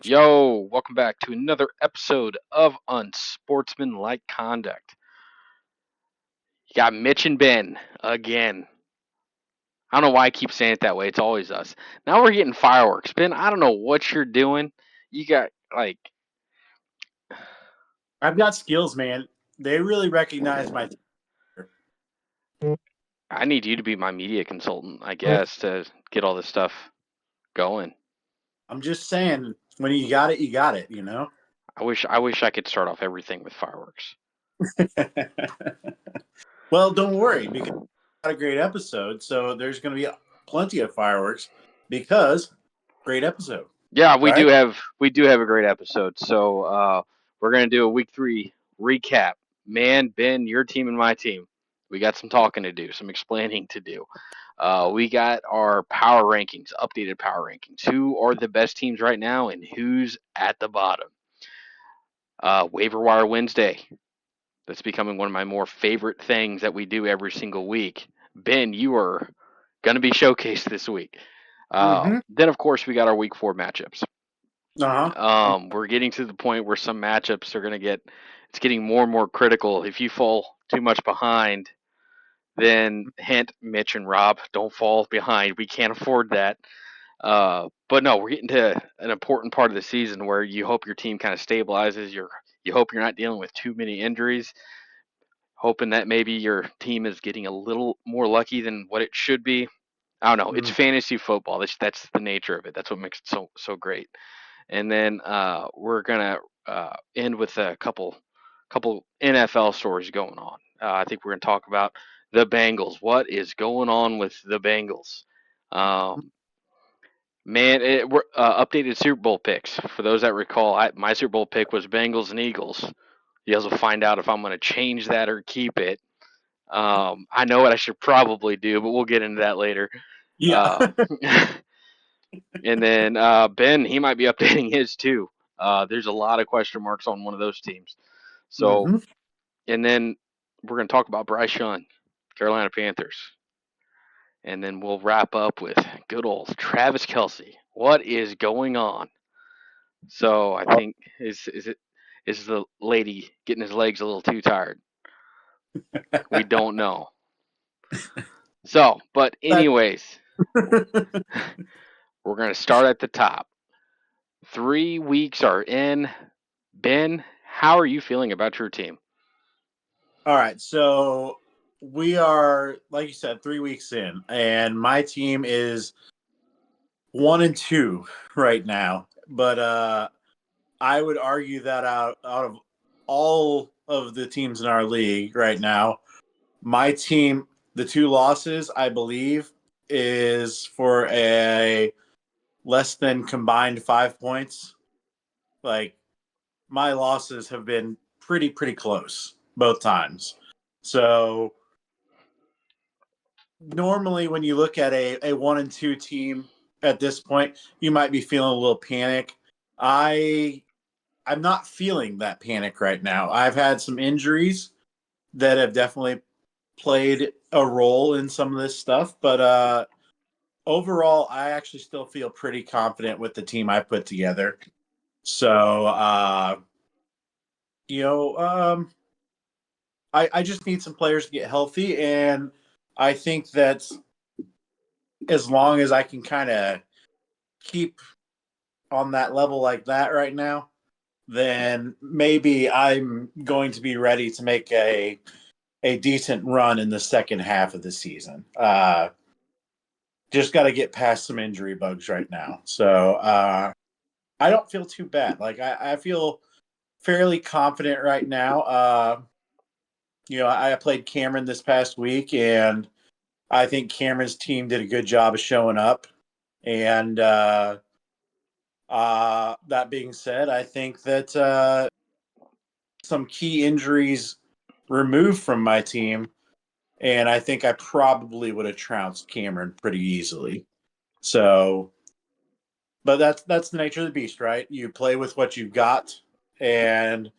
Yo, welcome back to another episode of Unsportsmanlike Conduct. You got Mitch and Ben again. I don't know why I keep saying it that way. It's always us. Now we're getting fireworks. Ben, I don't know what you're doing. You got, like, I've got skills, man. They really recognize my. I need you to be my media consultant, I guess, to get all this stuff going. I'm just saying, when you got it, you got it. I wish I could start off everything with fireworks. Well, don't worry because we got a great episode. So there's going to be plenty of fireworks because great episode, Yeah, we do right? have we do have a great episode. So we're gonna do a week 3 recap. Man, Ben, your team and my team. We got some talking to do, some explaining to do. We got our power rankings, updated power rankings. Who are the best teams right now, and who's at the bottom? Waiver wire Wednesday. That's becoming one of my more favorite things that we do every single week. Ben, you are going to be showcased this week. Mm-hmm. Then, of course, we got our week 4 matchups. Uh huh. We're getting to the point where some matchups are going to get, it's getting more and more critical. If you fall too much behind, then hint, Mitch and Rob, don't fall behind. We can't afford that. But no, we're getting to an important part of the season where you hope your team kind of stabilizes. You hope you're not dealing with too many injuries. Hoping that maybe your team is getting a little more lucky than what it should be. I don't know. It's Mm-hmm. fantasy football. That's the nature of it. That's what makes it so great. And then we're gonna end with a couple NFL stories going on. I think we're gonna talk about the Bengals. What is going on with the Bengals? Um, Man, we're updated Super Bowl picks. For those that recall, my Super Bowl pick was Bengals and Eagles. You guys will find out if I'm going to change that or keep it. I know what I should probably do, but we'll get into that later. Yeah. Uh, and then Ben, he might be updating his too. There's a lot of question marks on one of those teams. So, Mm-hmm. and then we're going to talk about Bryce Young, Carolina Panthers. And then we'll wrap up with good old Travis Kelce. What is going on? So I think is the lady getting his legs a little too tired? We don't know. So, but That- anyways, we're gonna start at the top. 3 weeks are in. Ben, how are you feeling about your team? All right. So we are, like you said, 3 weeks in, and my team is 1-2 right now. But I would argue that out of all of the teams in our league right now, my team, the two losses, I believe, is for a less than combined 5 points. Like my losses have been pretty close both times. So normally when you look at a 1-2 team at this point, you might be feeling a little panic. I I'm not feeling that panic right now. I've had some injuries that have definitely played a role in some of this stuff, but overall, I actually still feel pretty confident with the team I put together. So, you know, I just need some players to get healthy, and I think that as long as I can kind of keep on that level like that right now, then maybe I'm going to be ready to make a decent run in the second half of the season. Just got to get past some injury bugs right now. So I don't feel too bad. Like I feel fairly confident right now. I played Cameron this past week, and I think Cameron's team did a good job of showing up. And that being said, I think that some key injuries removed from my team, and I think I probably would have trounced Cameron pretty easily. So, but that's the nature of the beast, right? You play with what you've got, and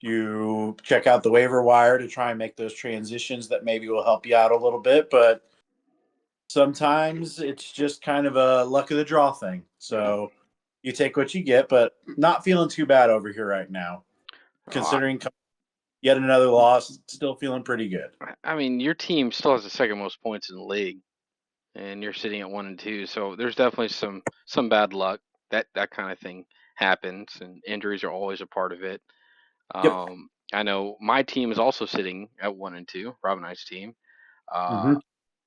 you check out the waiver wire to try and make those transitions that maybe will help you out a little bit. But sometimes it's just kind of a luck of the draw thing. So you take what you get, but not feeling too bad over here right now. Uh, Considering yet another loss, still feeling pretty good. I mean, your team still has the second most points in the league, and you're sitting at 1-2. So there's definitely some bad luck. That kind of thing happens, and injuries are always a part of it. Yep. I know my team is also sitting at 1-2. Rob and I's team. Uh, Mm-hmm.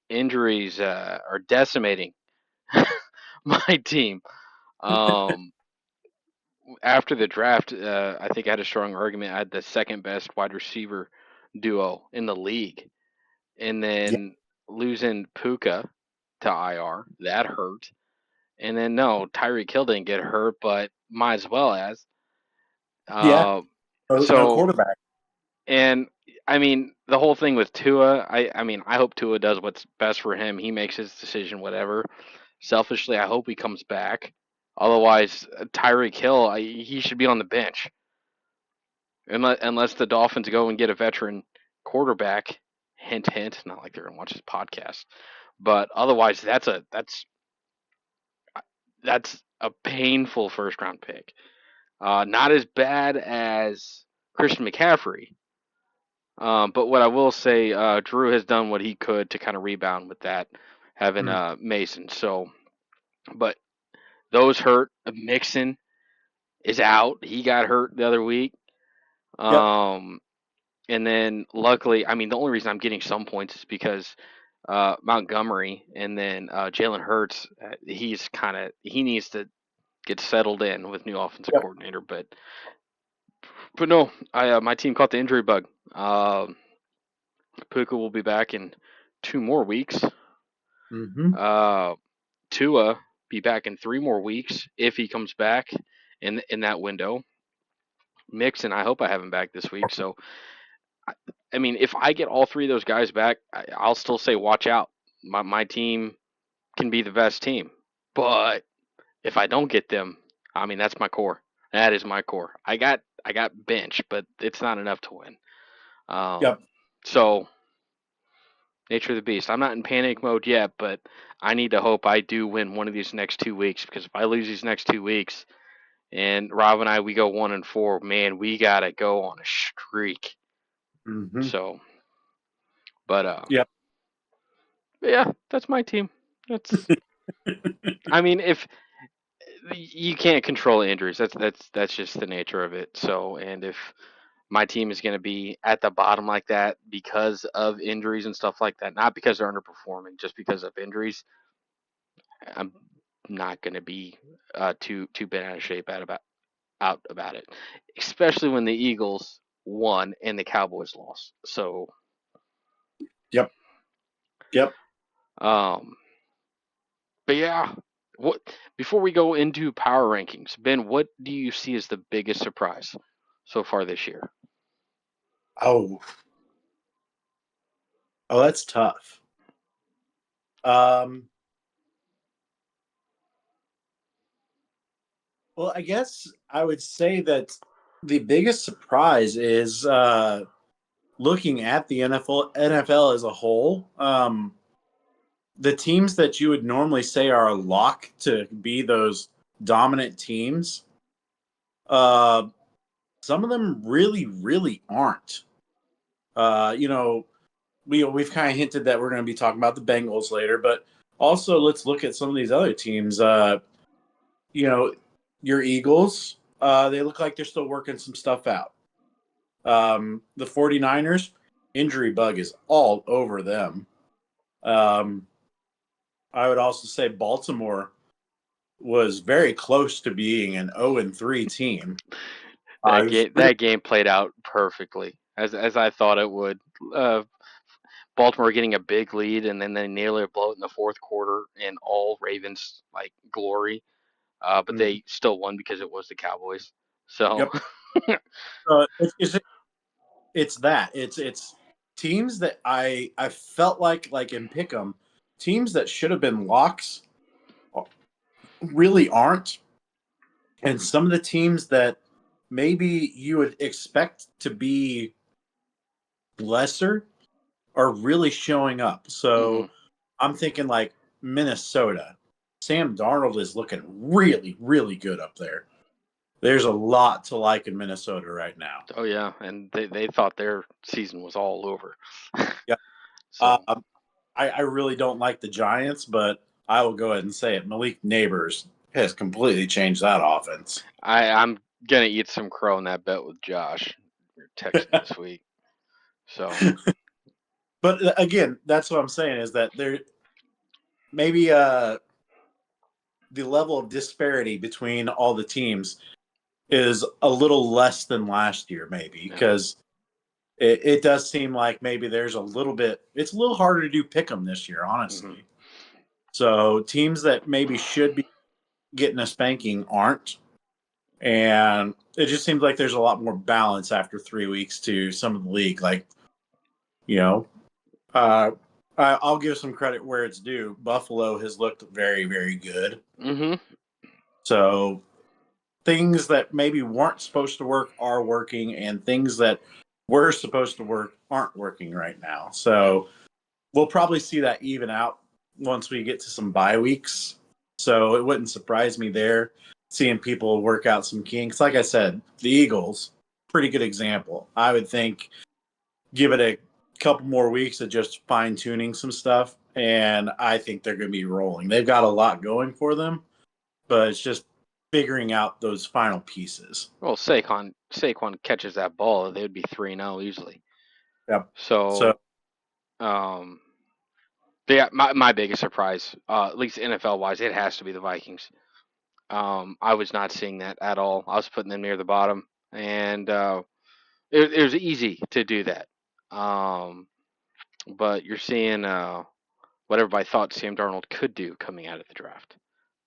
Injuries are decimating my team. Um, After the draft, I think I had a strong argument. I had the second best wide receiver duo in the league, and Yeah. then losing Puka to IR that hurt. And then no, Tyreek Hill didn't get hurt, but might as well as. Yeah. Uh, No so quarterback. and I mean the whole thing with Tua. I mean I hope Tua does what's best for him. He makes his decision, whatever. Selfishly, I hope he comes back. Otherwise, Tyreek Hill, he should be on the bench. Unless the Dolphins go and get a veteran quarterback, hint hint, not like they're gonna watch this podcast, but otherwise that's a painful first round pick. Not as bad as Christian McCaffrey, but what I will say, Drew has done what he could to kind of rebound with that, having Mm. Mason. So, but those hurt. Mixon is out. He got hurt the other week. Yep. Um, And then luckily, I mean, the only reason I'm getting some points is because Montgomery and then Jalen Hurts, he needs to get settled in with new offensive Yep. coordinator. But no, I my team caught the injury bug. Puka will be back in 2 more weeks. Mm-hmm. Uh, Tua be back in 3 more weeks if he comes back in that window. Mixon, I hope I have him back this week. So I mean, if I get all three of those guys back, I'll still say watch out. My team can be the best team, but if I don't get them, I mean that's my core. That is my core. I got bench, but it's not enough to win. Yep. So nature of the beast. I'm not in panic mode yet, but I need to hope I do win one of these next 2 weeks because if I lose these next 2 weeks and Rob and I we go 1-4, man, we gotta go on a streak. Mm-hmm. So, but Yep. yeah, that's my team. That's I mean, if you can't control injuries, that's just the nature of it. So, and if my team is going to be at the bottom like that because of injuries and stuff like that, not because they're underperforming, just because of injuries, I'm not going to be too bent out of shape out about it, especially when the Eagles won and the Cowboys lost. So, Yep. Yep. um, but yeah, what before we go into power rankings, Ben, what do you see as the biggest surprise so far this year? Oh. Oh, that's tough. Um. Well, I guess I would say that the biggest surprise is looking at the NFL as a whole. The teams that you would normally say are a lock to be those dominant teams, uh, some of them really, really aren't. You know, we've kind of hinted that we're going to be talking about the Bengals later, but also let's look at some of these other teams. You know, your Eagles, they look like they're still working some stuff out. The 49ers, injury bug is all over them. Um, I would also say Baltimore was very close to being an 0-3 team. That It was game really, that game played out perfectly as I thought it would. Uh, Baltimore getting a big lead and then they nearly blow it in the fourth quarter in all Ravens like glory. But mhm. they still won because it was the Cowboys. So Yep. It's that it's teams that I felt like in Pick'em, teams that should have been locks really aren't, and some of the teams that maybe you would expect to be lesser are really showing up. mhm. So I'm thinking like Minnesota. Sam Darnold is looking really, really good up there. There's a lot to like in Minnesota right now. Oh yeah, and they thought their season was all over. Yeah. So I really don't like the Giants, but I will go ahead and say it. Malik Neighbors has completely changed that offense. I'm gonna eat some crow in that bet with Josh. We're texting this week. So But again, that's what I'm saying is that there maybe the level of disparity between all the teams is a little less than last year, maybe yeah. because it does seem like maybe there's a little bit. It's a little harder to do pick 'em this year, Hmm. honestly. So teams that maybe should be getting a spanking aren't, and it just seems like there's a lot more balance after 3 weeks to some of the league. Like you know, uh, I'll give some credit where it's due. Buffalo has looked very, very good. Hmm. So things that maybe weren't supposed to work are working, and things that were supposed to work aren't working right now. Yeah. So we'll probably see that even out once we get to some bye weeks. So it wouldn't surprise me there seeing people work out some kinks. Like I said, the Eagles, pretty good example. I would think give it a couple more weeks of just fine tuning some stuff, and I think they're going to be rolling. They've got a lot going for them, but it's just figuring out those final pieces. Well, Saquon catches that ball, they would be 3-0 easily. Yep. So So um, yeah, my biggest surprise, at least NFL wise, it has to be the Vikings. I was not seeing that at all. I was putting them near the bottom, and it was easy to do that. Um, but you're seeing what everybody thought Sam Darnold could do coming out of the draft.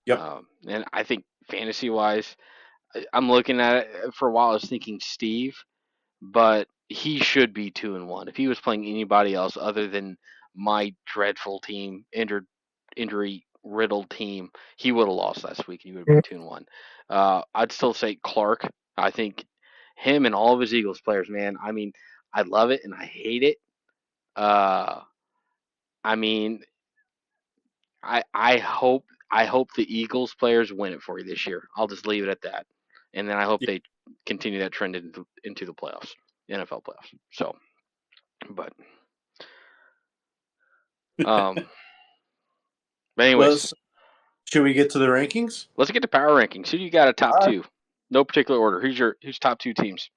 yep. And I think fantasy wise, I'm looking at it for a while. I was thinking Steve, but he should be 2-1. If he was playing anybody else other than my dreadful team, injury riddled team, he would have lost last week. He would have been 2-1. I'd still say Clark. I think him and all of his Eagles players, man. I mean, I love it and I hate it. Uh, I mean, I hope the Eagles players win it for you this year. I'll just leave it at that, and then I hope they continue that trend into the playoffs, NFL playoffs. So, but um, but Well, anyways, should we get to the rankings? let's get to power rankings. Who do you got a top All two? No particular order. Who's top two teams?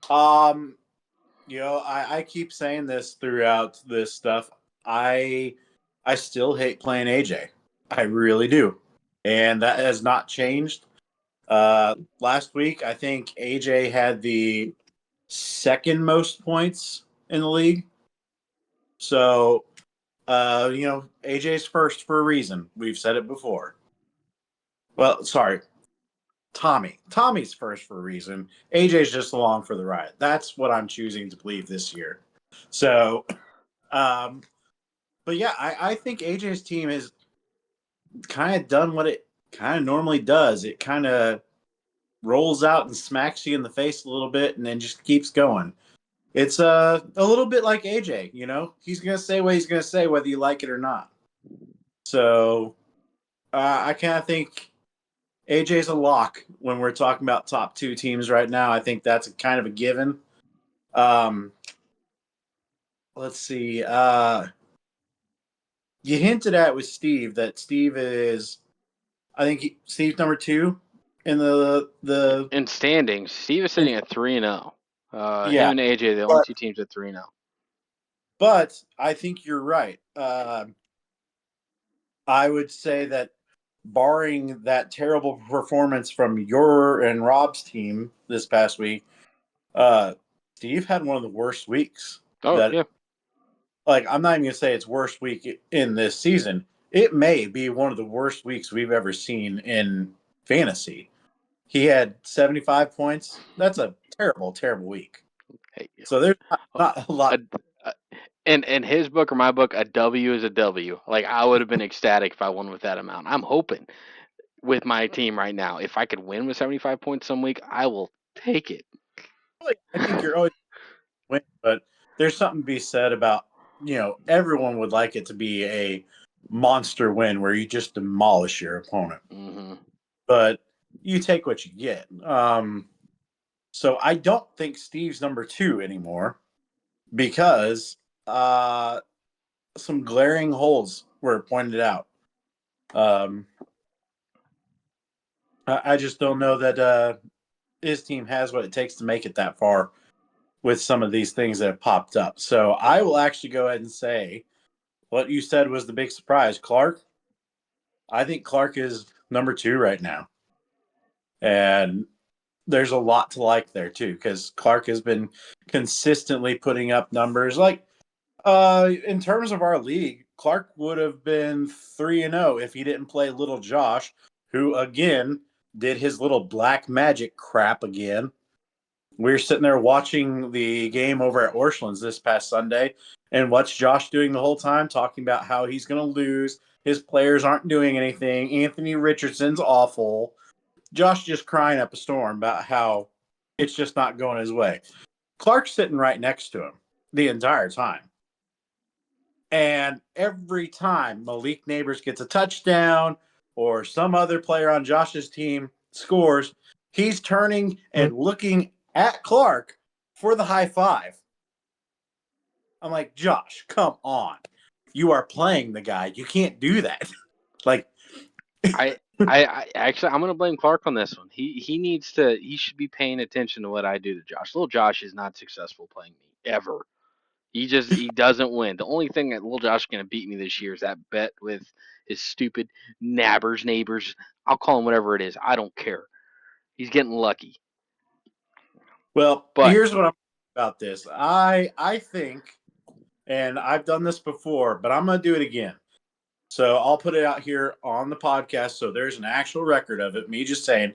right. I keep saying this throughout this stuff. I I still hate playing AJ. I really do. And that has not changed. Last week I think AJ had the second most points in the league. So AJ's first for a reason. We've said it before. Well, sorry, Tommy. Tommy's first for a reason. AJ's just along for the ride. That's what I'm choosing to believe this year. So, um, but yeah, I think AJ's team has kind of done what it kind of normally does. It kind of rolls out and smacks you in the face a little bit and then just keeps going. It's a little bit like AJ, he's going to say what he's going to say, whether you like it or not. So I kind of think AJ's a lock when we're talking about top two teams right now. I think that's a kind of a given. Um, let's see. You hinted at with Steve that Steve is, I think Steve's number two in the In standings, Steve is in, sitting at 3-0. Him yeah, and AJ, the only but two teams at 3-0. I think you're right. I would say that barring that terrible performance from your and Rob's team this past week, uh, Steve had one of the worst weeks Oh that, yeah, like, I'm not even gonna say it's worst week in this season. It may be one of the worst weeks we've ever seen in fantasy. He had 75 points. That's a terrible, terrible week. hey, So there's oh, not a lot. a, a, in his book or my book, a W is a W. Like I would have been ecstatic if I won with that amount. I'm hoping with my team right now, if I could win with 75 points some week, I will take it. I think you're always win, but there's something to be said about everyone would like it to be a monster win where you just demolish your opponent. Mm-hmm. But you take what you get. So I don't think Steve's number 2 anymore because some glaring holes were pointed out. Um, I just don't know that his team has what it takes to make it that far with some of these things that have popped up. So I will actually go ahead and say what you said was the big surprise. Clark, I think Clark is number 2 right now. And there's a lot to like there too, because Clark has been consistently putting up numbers. Like in terms of our league, Clark would have been 3-0 if he didn't play little Josh, who again did his little black magic crap again. We were sitting there watching the game over at Orchlands this past Sunday, and what's Josh doing the whole time? Talking about how he's going to lose. His players aren't doing anything. Anthony Richardson's awful. Josh just crying up a storm about how it's just not going his way. Clark's sitting right next to him the entire time. And every time Malik Neighbors gets a touchdown or some other player on Josh's team scores, he's turning and looking at Clark for the high five. I'm like, Josh, come on. You are playing the guy. You can't do that. Like, I, I actually I'm gonna blame Clark on this one. He should be paying attention to what I do to Josh. Little Josh is not successful playing me ever. He doesn't win. The only thing that little Josh is gonna beat me this year is that bet with his stupid neighbors. I'll call him whatever it is. I don't care. He's getting lucky. well, But here's what I'm about this. I think, and I've done this before, but I'm gonna do it again. So I'll put it out here on the podcast so there's an actual record of it. Me just saying,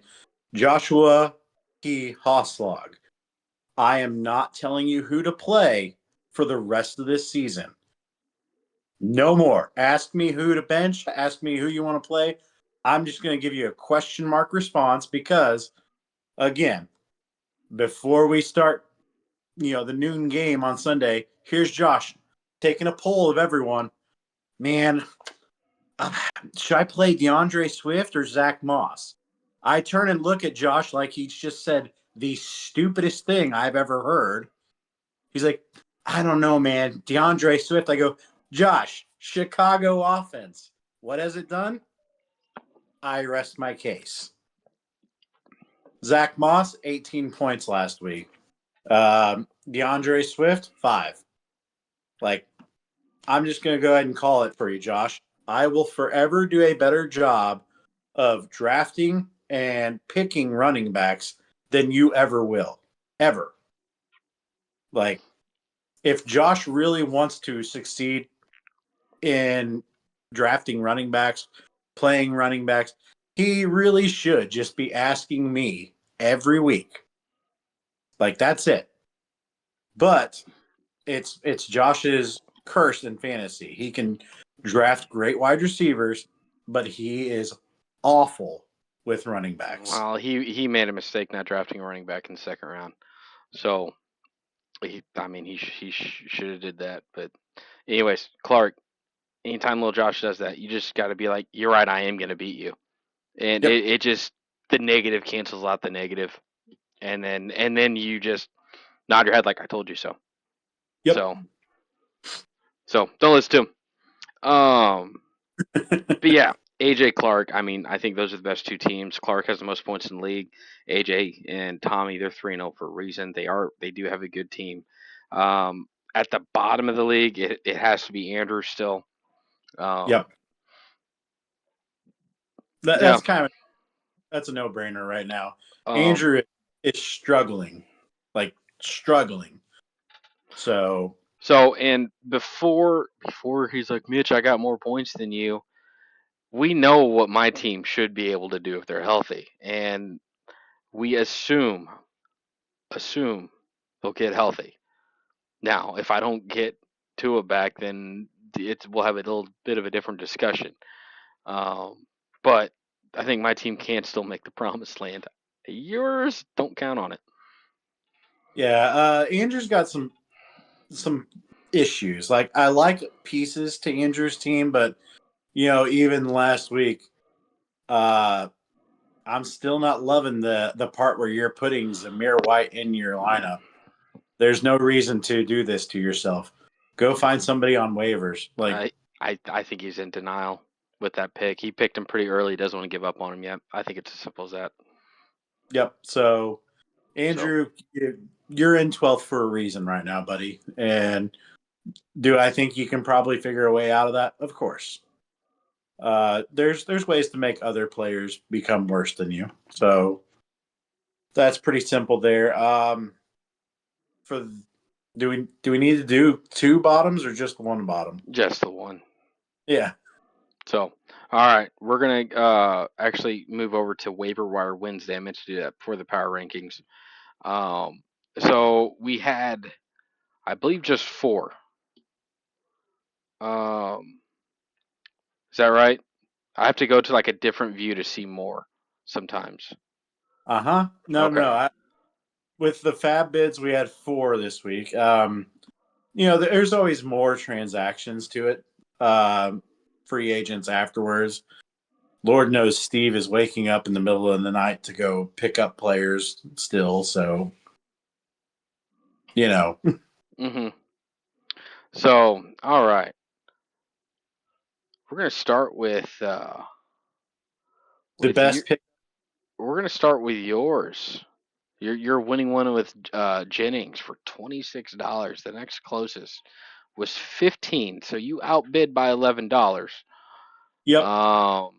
Joshua P. Hoslog, I am not telling you who to play for the rest of this season. No more. Ask me who to bench. Ask me who you want to play. I'm just going to give you a question mark response because, again, before we start, the noon game on Sunday, here's Josh taking a poll of everyone. Man, should I play DeAndre Swift or Zach Moss? I turn and look at Josh like he's just said the stupidest thing I've ever heard. He's like, I don't know, man. DeAndre Swift. I go, Josh, Chicago offense. What has it done? I rest my case. Zach Moss, 18 points last week. DeAndre Swift, 5. Like, I'm just going to go ahead and call it for you, Josh. I will forever do a better job of drafting and picking running backs than you ever will. Ever. Like, if Josh really wants to succeed in drafting running backs, playing running backs, he really should just be asking me every week. Like, that's it. But it's Josh's curse in fantasy. He can draft great wide receivers, but he is awful with running backs. well, he made a mistake not drafting a running back in the second round. So he should have did that. But anyways, Clark, anytime little Josh does that, you just got to be like, you're right, I am gonna beat you, and Yep. it just the negative cancels out the negative, and then you just nod your head like I told you so. Yep. So don't listen to him. But yeah, AJ Clark. I mean, I think those are the best two teams. Clark has the most points in the league. AJ and Tommy, they're 3-0 for a reason. They do have a good team. At the bottom of the league, it has to be Andrew still. Yep. Um, yeah. That's a no-brainer right now. Um, Andrew is struggling. Like struggling. So, so and before he's like, Mitch, I got more points than you. We know what my team should be able to do if they're healthy, and we assume they'll get healthy. Now, if I don't get Tua back, then we'll have a little bit of a different discussion. But I think my team can still make the promised land. Yours, don't count on it. yeah, Andrew's got some issues. Like I like pieces to Andrew's team, but Even last week, uh, I'm still not loving the part where you're putting Zamir White in your lineup. There's no reason to do this to yourself. Go find somebody on waivers. Like, I I think he's in denial with that pick. He picked him pretty early. He doesn't want to give up on him yet. I think it's as simple as that. yep. So, So Andrew, you're in 12th for a reason right now, buddy. And do I think you can probably figure a way out of that? Of course. There's ways to make other players become worse than you. So that's pretty simple there. For do we need to do two bottoms or just one bottom? just the one. Yeah. So all right, we're gonna actually move over to waiver wire Wednesday. I meant to do that before the power rankings. Um, so we had, I believe, just four. Is that right? I have to go to like a different view to see more sometimes. Uh-huh. No, no, Okay. no. With the fab bids, we had four this week. There's always more transactions to it. Free agents afterwards. Lord knows Steve is waking up in the middle of the night to go pick up players still. So, you know, Mhm. So, all right. We're gonna start the with you. best pick. We're gonna start with yours. You're winning one with Jennings for $26. The next closest was 15, so you outbid by $11. Yep. Um,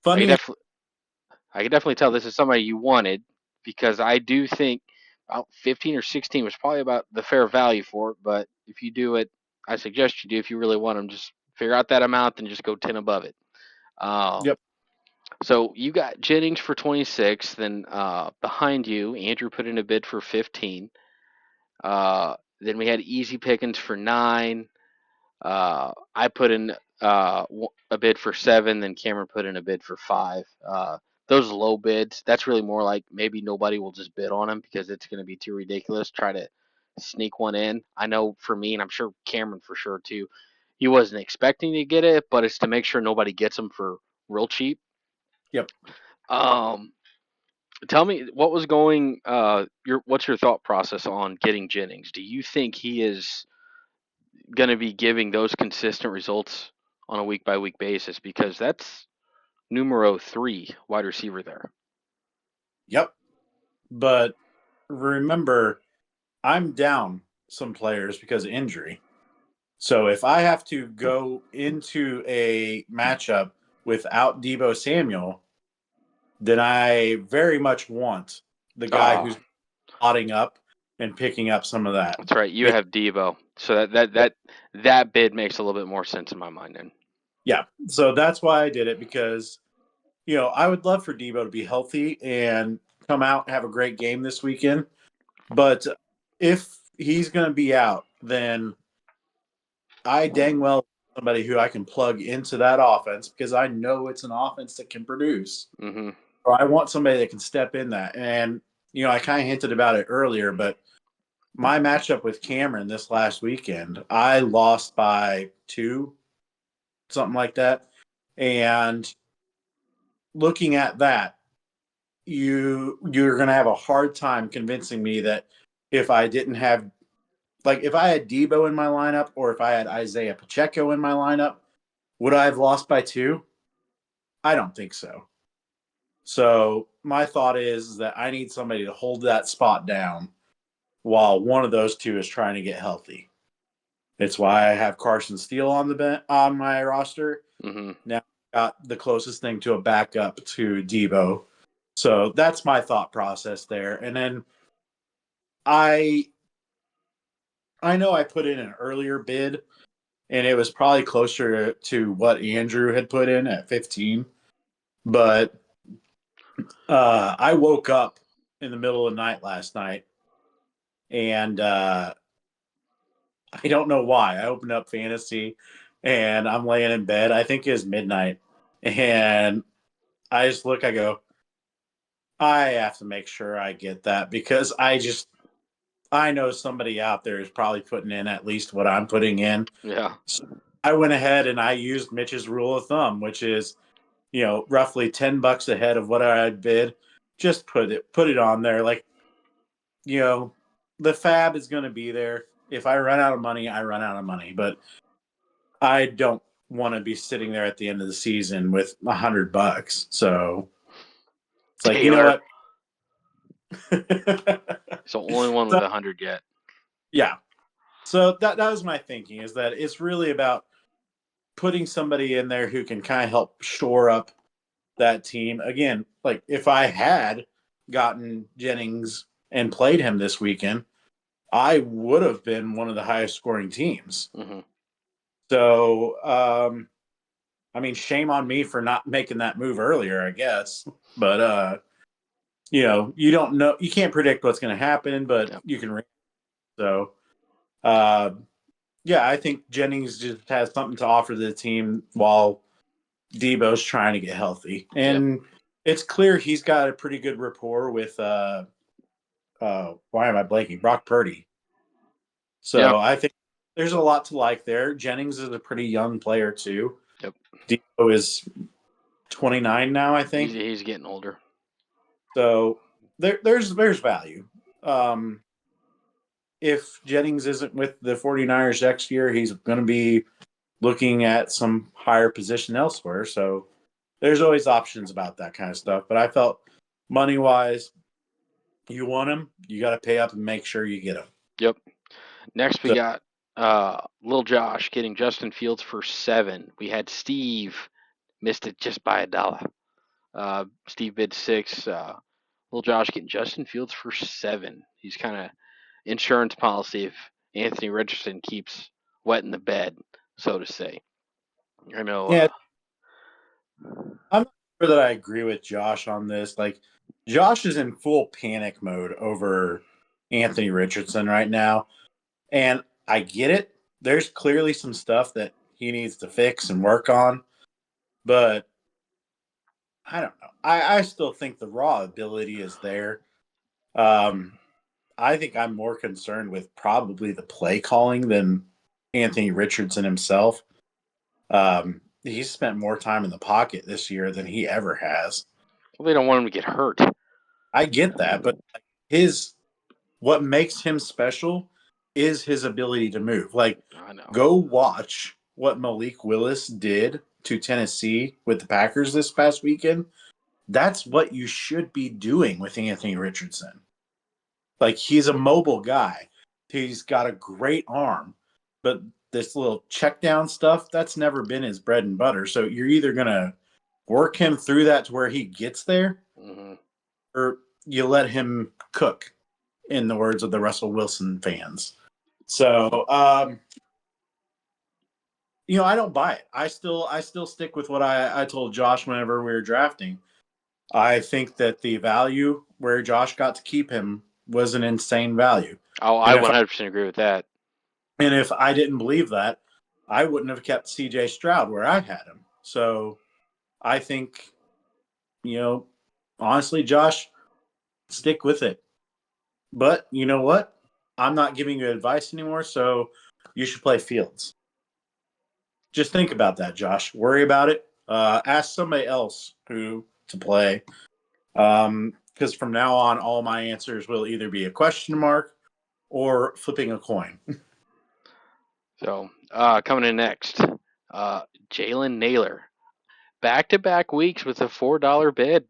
I could Funny. definitely I could definitely tell this is somebody you wanted because I do think about 15 or 16 was probably about the fair value for it. But if you do it, I suggest you do. If you really want them, just figure out that amount and just go 10 above it. Um, Yep. so you got Jennings for 26. Then behind you, Andrew put in a bid for 15. Then we had Easy Pickens for 9. I put in a bid for 7, then Cameron put in a bid for 5. Those low bids, that's really more like maybe nobody will just bid on them because it's going to be too ridiculous. Try to sneak one in. I know for me, and I'm sure Cameron for sure too, he wasn't expecting to get it, but it's to make sure nobody gets them for real cheap. Yep. Um, Tell me what was going. What's your thought process on getting Jennings? Do you think he is going to be giving those consistent results on a week by week basis because that's numero 3 wide receiver there. Yep. But remember, I'm down some players because of injury. So if I have to go into a matchup without Debo Samuel, then I very much want the guy Ah, who's plotting up and picking up some of that. that's right. You Be- have Debo, so that bid makes a little bit more sense in my mind. Then. Yeah. So that's why I did it because, I would love for Debo to be healthy and come out and have a great game this weekend. But if he's going to be out, then I dang well somebody who I can plug into that offense because I know it's an offense that can produce. Mm-hmm. Or I want somebody that can step in that. And, I kind of hinted about it earlier, but my matchup with Cameron this last weekend, I lost by 2, something like that. And looking at that, you're going to have a hard time convincing me that if I didn't have if I had Debo in my lineup or if I had Isaiah Pacheco in my lineup, would I have lost by 2? I don't think so. So my thought is that I need somebody to hold that spot down while one of those two is trying to get healthy. It's why I have Carson Steele on my roster. Mm-hmm. Now I got the closest thing to a backup to Debo. So that's my thought process there. And then I I know I put in an earlier bid and it was probably closer to what Andrew had put in at 15. But I woke up in the middle of the night last night and I don't know why. I opened up fantasy and I'm laying in bed. I think it's midnight. And I just look, I go, I have to make sure I get that because I know somebody out there is probably putting in at least what I'm putting in. Yeah. So I went ahead and I used Mitch's rule of thumb, which is, roughly $10 ahead of what I had bid. Just put it on there. Like, you know, the fab is going to be there. If I run out of money, I run out of money. But I don't want to be sitting there at the end of the season with $100. So it's like, you know Taylor. what? He's the only one with So, 100 yet. yeah. So that was my thinking, is that it's really about putting somebody in there who can kind of help shore up that team. Again, like if I had gotten Jennings and played him this weekend, I would have been one of the highest scoring teams. Mm-hmm. So, I mean, shame on me for not making that move earlier, I guess. But you don't know, you can't predict what's going to happen, but Yep. you can. So, uh, yeah, I think Jennings just has something to offer the team while Debo's trying to get healthy, Yep. and it's clear he's got a pretty good rapport with why am I blanking? Brock Purdy. Yeah. So I think there's a lot to like there. Jennings is a pretty young player too. Yep. Debo is 29 now, I think. He's getting older. So there's value. Um, if Jennings isn't with the 49ers next year, he's going to be looking at some higher position elsewhere. So there's always options about that kind of stuff. But I felt money wise, you want him, you got to pay up and make sure you get him. Yep. Next we So got Lil Josh getting Justin Fields for 7. We had Steve missed it just by $1. Steve bid 6. Lil Josh getting Justin Fields for 7. He's kind of insurance policy if Anthony Richardson keeps wetting the bed, so to say. I know. yeah, I'm not sure that I agree with Josh on this. Like, Josh is in full panic mode over Anthony Richardson right now. And I get it. There's clearly some stuff that he needs to fix and work on. But I don't know. I still think the raw ability is there. Um, I think I'm more concerned with probably the play calling than Anthony Richardson himself. He's spent more time in the pocket this year than he ever has. Well, they don't want him to get hurt. I get that, but his what makes him special is his ability to move. Like, I know. go watch what Malik Willis did to Tennessee with the Packers this past weekend. That's what you should be doing with Anthony Richardson. Like, he's a mobile guy. He's got a great arm, but this little check down stuff, that's never been his bread and butter. So you're either going to work him through that to where he gets there, Mm-hmm. or you let him cook, in the words of the Russell Wilson fans. So, I don't buy it. I still stick with what I told Josh whenever we were drafting. I think that the value where Josh got to keep him was an insane value. Oh, I And if 100% agree with that. and if I didn't believe that, I wouldn't have kept CJ Stroud where I had him. So I think, you know, honestly, Josh, stick with it. But you know what? I'm not giving you advice anymore, so you should play Fields. Just think about that, Josh. Worry about it. Ask somebody else who to play. Because from now on, all my answers will either be a question mark or flipping a coin. So, coming in next, Jalen Naylor. Back to back weeks with a $4 bid.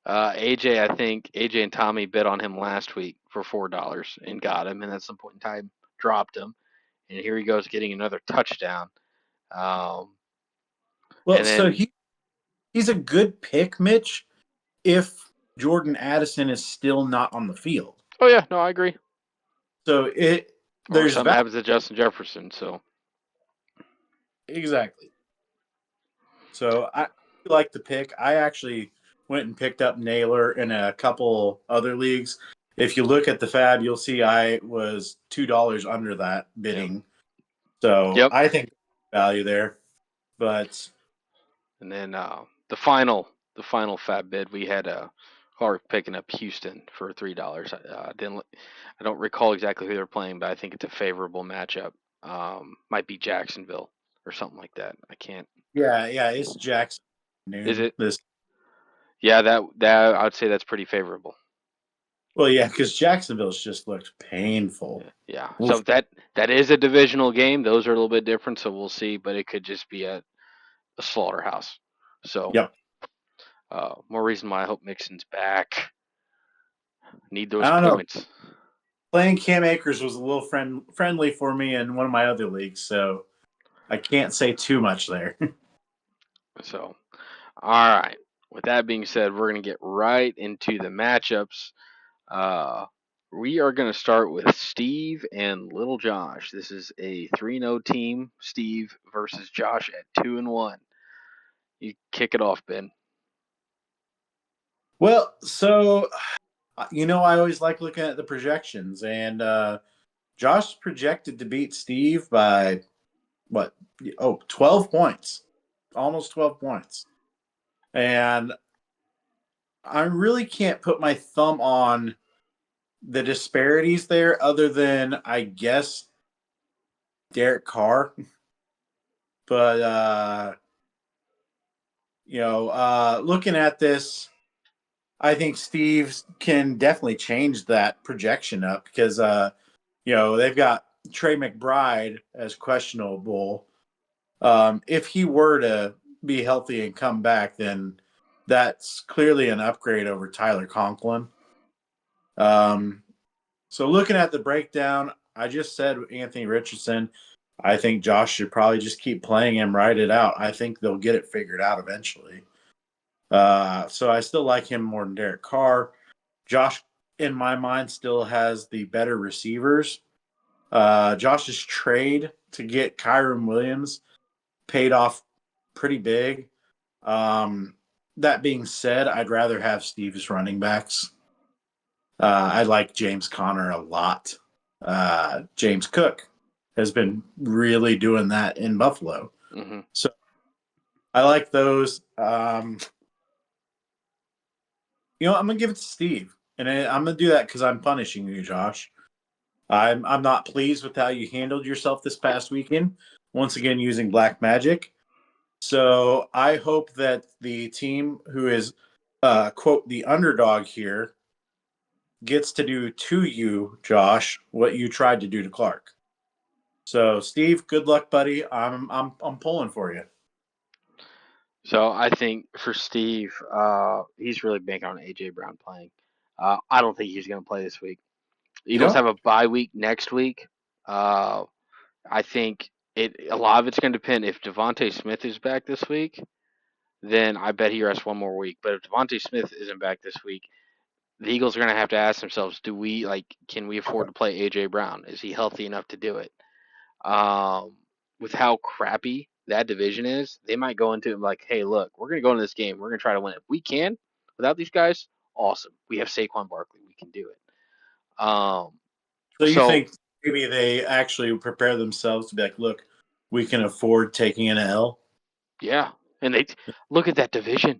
AJ, I think AJ and Tommy bid on him last week for $4 and got him, and at some point in time dropped him. And here he goes getting another touchdown. Um, Well, and so then, he's a good pick, Mitch, if Jordan Addison is still not on the field. oh yeah, no, I agree. So Or there's something value. happens to Justin Jefferson. So, Exactly. So I like the pick. I actually went and picked up Naylor in a couple other leagues. If you look at the fab, you'll see I was $2 under that yep, bidding. So yep. I think value there. But And then the final fat bid we had Clark picking up Houston for $3. I don't recall exactly who they're playing, but I think it's a favorable matchup. Might be Jacksonville. or something like that. I can't. Yeah, it's Jackson Is noon. it? This Yeah, that I would say that's pretty favorable. well, yeah, because Jacksonville's just looked painful. Yeah. So Oof. that is a divisional game. Those are a little bit different, so we'll see. But it could just be a slaughterhouse. So Yep. more reason why I hope Mixon's back. Need those I don't know. points. Playing Cam Akers was a little friendly for me in one of my other leagues, so I can't say too much there. So all right. With that being said, we're gonna get right into the matchups. Uh, we are going to start with Steve and Little Josh. This is a 3-0 team. Steve versus Josh at 2-1. You kick it off, Ben. Well, so I always like looking at the projections, and Josh projected to beat Steve by what? Oh, 12 points, almost 12 points, and I really can't put my thumb on the disparities there, other than I guess Derek Carr, but looking at this, I think Steve can definitely change that projection up because they've got Trey McBride as questionable. If he were to be healthy and come back, then that's clearly an upgrade over Tyler Conklin. Um, so looking at the breakdown, I just said Anthony Richardson. I think Josh should probably just keep playing him, ride it out. I think they'll get it figured out eventually. So I still like him more than Derek Carr. Josh, in my mind, still has the better receivers. Josh's trade to get Kyron Williams paid off pretty big. Um, that being said, I'd rather have Steve's running backs. I like James Conner a lot. James Cook has been really doing that in Buffalo. Hmm. So I like those. I'm gonna give it to Steve, and I'm gonna do that because I'm punishing you, Josh. I'm not pleased with how you handled yourself this past weekend. Once again, using black magic. So I hope that the team who is quote the underdog here gets to do to you, Josh, what you tried to do to Clark. So Steve, good luck, buddy. I'm pulling for you. So I think for Steve, he's really banking on AJ Brown playing. I don't think he's going to play this week. You Eagles don't? have a bye week next week. Uh, I think a lot of it's going to depend if Devontae Smith is back this week. Then I bet he rests one more week. But if Devontae Smith isn't back this week, the Eagles are going to have to ask themselves: can we afford to play AJ Brown? Is he healthy enough to do it? Um, with how crappy that division is, they might go into it like, hey, look, we're going to go into this game. We're going to try to win it. If we can without these guys, awesome. We have Saquon Barkley. We can do it. So you So think maybe they actually prepare themselves to be like, look, we can afford taking an L? yeah, and they look at that division.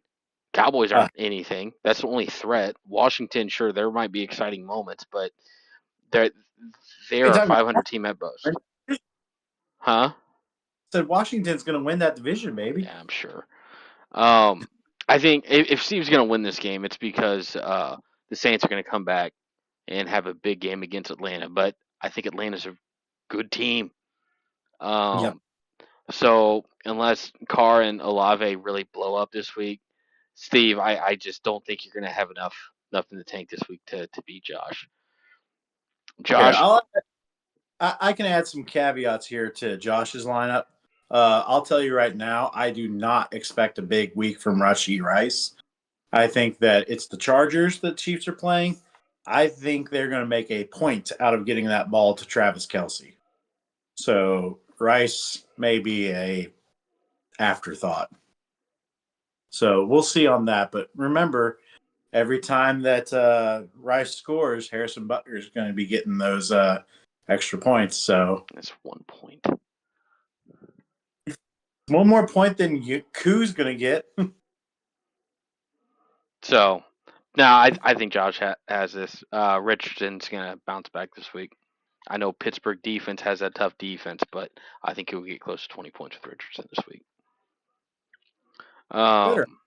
Cowboys Uh, aren't anything. That's the only threat. Washington, sure, there might be exciting moments, but they're are you they're a talking 500 team at about? most, huh? Said Washington's going to win that division, baby. Yeah, I'm sure. Um, I think if Steve's going to win this game, it's because the Saints are going to come back and have a big game against Atlanta. But I think Atlanta's a good team. Yep. Um, so unless Carr and Olave really blow up this week, Steve, I just don't think you're going to have enough in the tank this week to beat Josh. Okay, Josh, I can add some caveats here to Josh's lineup. I'll tell you right now, I do not expect a big week from Rashee Rice. I think that it's the Chargers that Chiefs are playing. I think they're going to make a point out of getting that ball to Travis Kelce. So Rice may be a afterthought. So we'll see on that. But remember, every time that Rice scores, Harrison Butker is going to be getting those extra points. So that's 1 point. one more point than Koo's going to get. So now I think Josh has this. Richardson's going to bounce back this week. I know Pittsburgh defense has that tough defense, but I think he'll get close to 20 points with Richardson this week. Better. Um,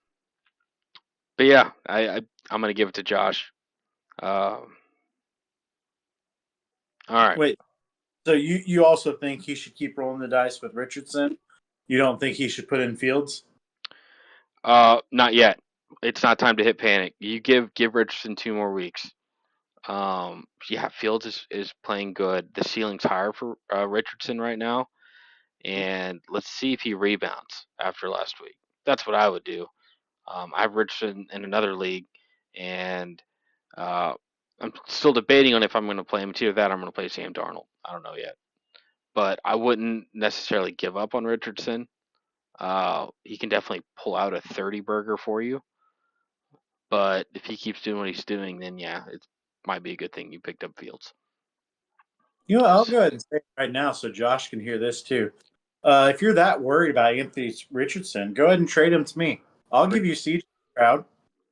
but yeah, I'm gonna give it to Josh. All right. Wait, so you also think he should keep rolling the dice with Richardson? You don't think he should put in Fields? Not yet. It's not time to hit panic. You give Richardson 2 more weeks. Yeah, Fields is playing good. The ceiling's higher for Richardson right now, and let's see if he rebounds after last week. That's what I would do. I have Richardson in another league, and uh, I'm still debating on if I'm going to play him. It's either that or I'm going to play Sam Darnold. I don't know yet, but I wouldn't necessarily give up on Richardson. He can definitely pull out a 30 burger for you, but if he keeps doing what he's doing, then yeah, it might be a good thing you picked up Fields. You know, I'll go ahead and say it right now so Josh can hear this too. If you're that worried about Anthony Richardson, go ahead and trade him to me. I'll give you CJ Stroud.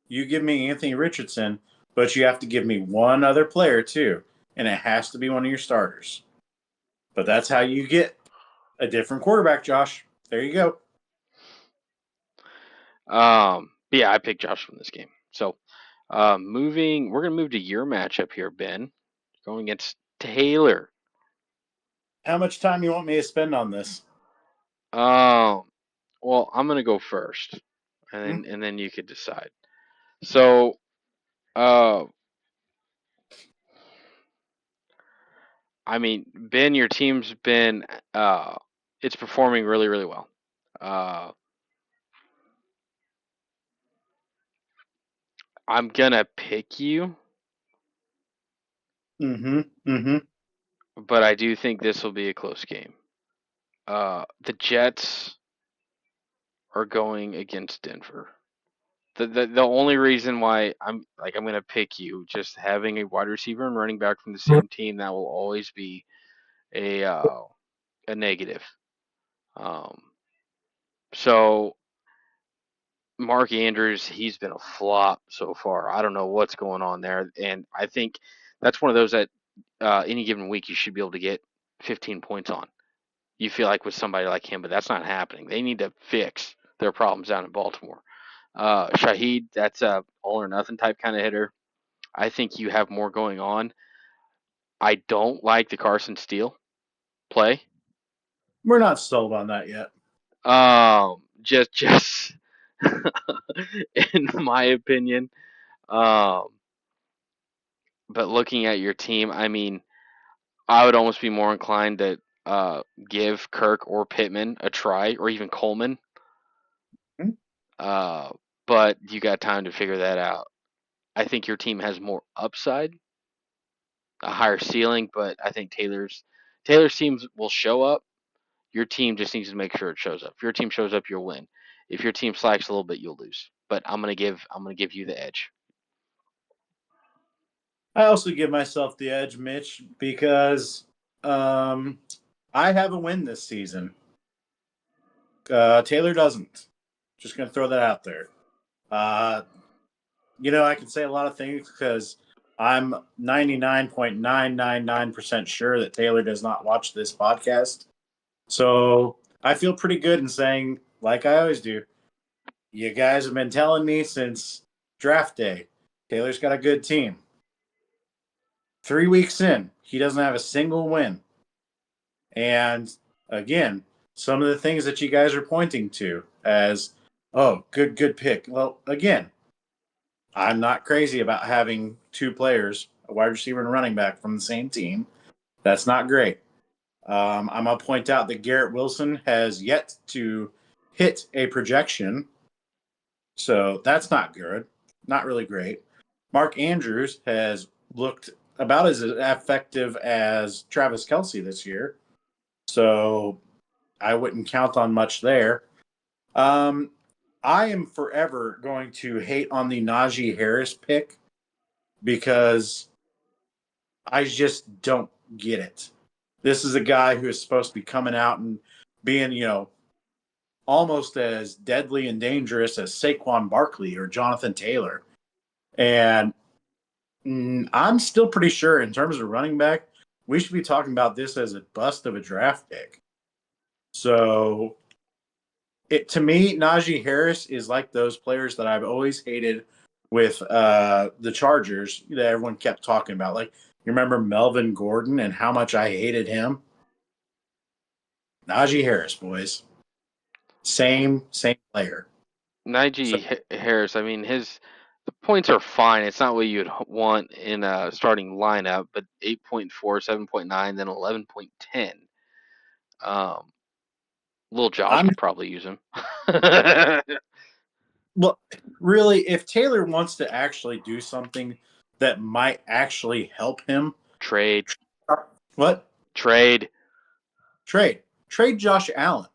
You give me Anthony Richardson, but you have to give me one other player too, and it has to be one of your starters. But that's how you get a different quarterback, Josh. There you go. But yeah, I picked Josh from this game. So, we're gonna move to your matchup here, Ben, going against Taylor. How much time you want me to spend on this? Um, well, I'm gonna go first, Hmm? and then you could decide. So, uh, I mean, Ben, your team's been it's performing really, really well. Uh, I'm gonna pick you, Mm-hmm. Mm-hmm. but I do think this will be a close game. The Jets are going against Denver. The only reason why I'm gonna pick you, just having a wide receiver and running back from the same team, that will always be a uh, a negative. Um, so Mark Andrews, he's been a flop so far. I don't know what's going on there, and I think that's one of those that any given week you should be able to get 15 points on. You feel like with somebody like him, but that's not happening. They need to fix their problems down in Baltimore. Shaheed, that's a all or nothing type kind of hitter. I think you have more going on. I don't like the Carson Steele play. We're not sold on that yet. Just in my opinion. Um, but looking at your team, I mean, I would almost be more inclined to give Kirk or Pittman a try, or even Coleman. Hmm? Uh, but you got time to figure that out. I think your team has more upside, a higher ceiling, but I think Taylor's teams will show up. Your team just needs to make sure it shows up. If your team shows up, you'll win. If your team slacks a little bit, you'll lose. But I'm gonna give you the edge. I also give myself the edge, Mitch, because um, I have a win this season. Taylor doesn't. Just going to throw that out there. Uh, I can say a lot of things because I'm 99.999% sure that Taylor does not watch this podcast. So I feel pretty good in saying, like I always do, you guys have been telling me since draft day, Taylor's got a good team. 3 weeks in, he doesn't have a single win. And again, some of the things that you guys are pointing to as, oh, good pick. Well, again, I'm not crazy about having two players, a wide receiver and a running back from the same team. That's not great. I'm going to point out that Garrett Wilson has yet to hit a projection. So that's not good. Not really great. Mark Andrews has looked about as effective as Travis Kelce this year. So I wouldn't count on much there. Um, I am forever going to hate on the Najee Harris pick because I just don't get it. This is a guy who is supposed to be coming out and being, almost as deadly and dangerous as Saquon Barkley or Jonathan Taylor. And I'm still pretty sure in terms of running back, we should be talking about this as a bust of a draft pick. So, to me, Najee Harris is like those players that I've always hated with the Chargers that everyone kept talking about. Like, you remember Melvin Gordon and how much I hated him? Najee Harris, boys. Same player. So Najee Harris, I mean, the points are fine. It's not what you'd want in a starting lineup, but 8.4, 7.9, then 11.10. Little Josh I'm could probably use him. well, really, if Taylor wants to actually do something that might actually help him, Trade. what? Trade. Trade Josh Allen.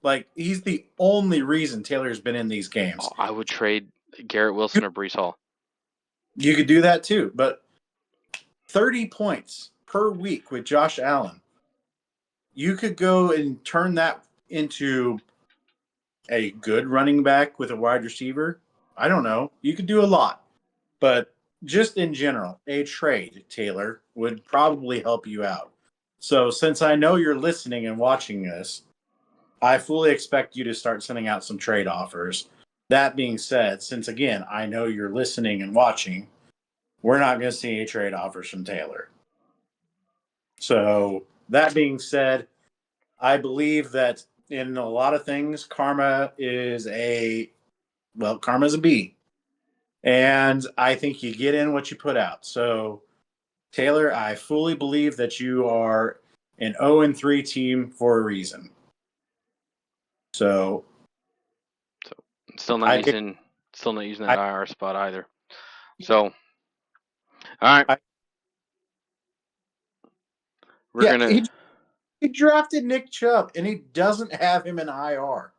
Like, he's the only reason Taylor's been in these games. Oh, I would trade Garrett Wilson or Brees Hall. You could do that too, but 30 points per week with Josh Allen, you could go and turn that into a good running back with a wide receiver. I don't know. You could do a lot, but just in general, a trade, Taylor, would probably help you out. So, since I know you're listening and watching this, I fully expect you to start sending out some trade offers. That being said, since again, I know you're listening and watching, we're not going to see any trade offers from Taylor. So, that being said, I believe that in a lot of things, karma's a B. And I think you get in what you put out. So, Taylor, I fully believe that you are an 0-3 team for a reason. So, So still not I pick. using still not using that I, IR spot either. So all right, I we're yeah, gonna he drafted Nick Chubb, and he doesn't have him in IR.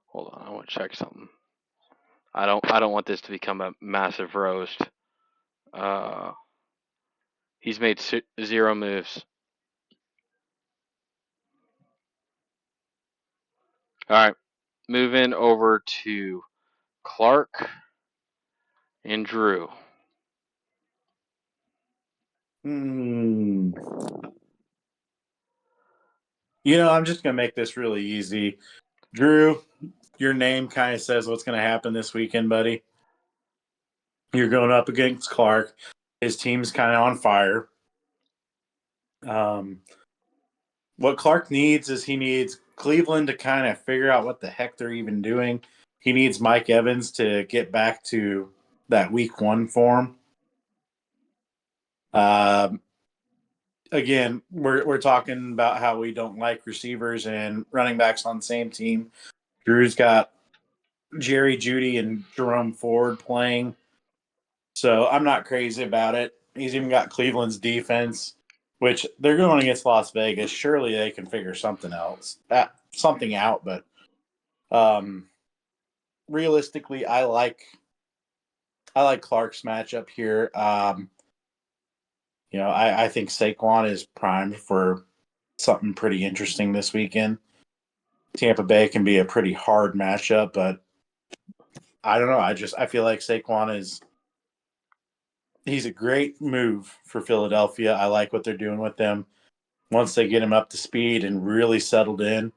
hold on. I want to check something. I don't want this to become a massive roast. Uh, he's made 0 moves. All right, moving over to Clark and Drew. Hmm. I'm just going to make this really easy. Drew, your name kind of says what's going to happen this weekend, buddy. You're going up against Clark. His team's kind of on fire. Um, what Clark needs is he needs Cleveland to kind of figure out what the heck they're even doing. He needs Mike Evans to get back to that week one form. Um, again, we're talking about how we don't like receivers and running backs on the same team. Drew's got Jerry Judy and Jerome Ford playing, so I'm not crazy about it. He's even got Cleveland's defense, which they're going against Las Vegas. Surely they can figure something out. But realistically, I like Clark's matchup here. I think Saquon is primed for something pretty interesting this weekend. Tampa Bay can be a pretty hard matchup, but I don't know. I feel like he's a great move for Philadelphia. I like what they're doing with them. Once they get him up to speed and really settled in,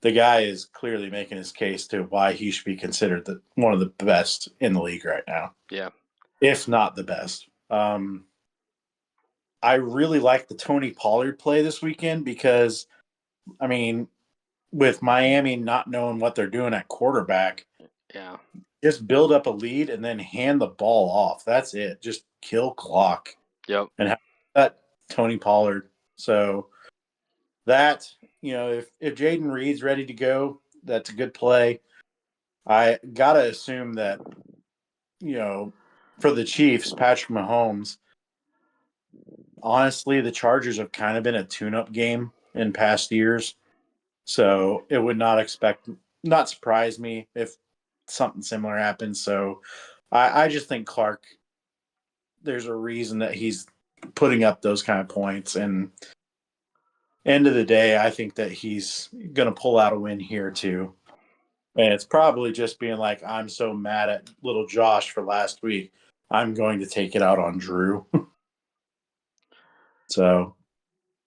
the guy is clearly making his case to why he should be considered one of the best in the league right now, Yeah. if not the best. I really like the Tony Pollard play this weekend because, I mean, with Miami not knowing what they're doing at quarterback, Yeah. just build up a lead and then hand the ball off. That's it. Just kill clock Yep. and have that Tony Pollard. So that, if Jaden Reed's ready to go, that's a good play. I gotta assume that, for the Chiefs, Patrick Mahomes, honestly, the Chargers have kind of been a tune-up game in past years. So it would not surprise me if something similar happens. So I just think Clark, there's a reason that he's putting up those kind of points. And end of the day, I think that he's going to pull out a win here too. And it's probably just being like, I'm so mad at little Josh for last week. I'm going to take it out on Drew. So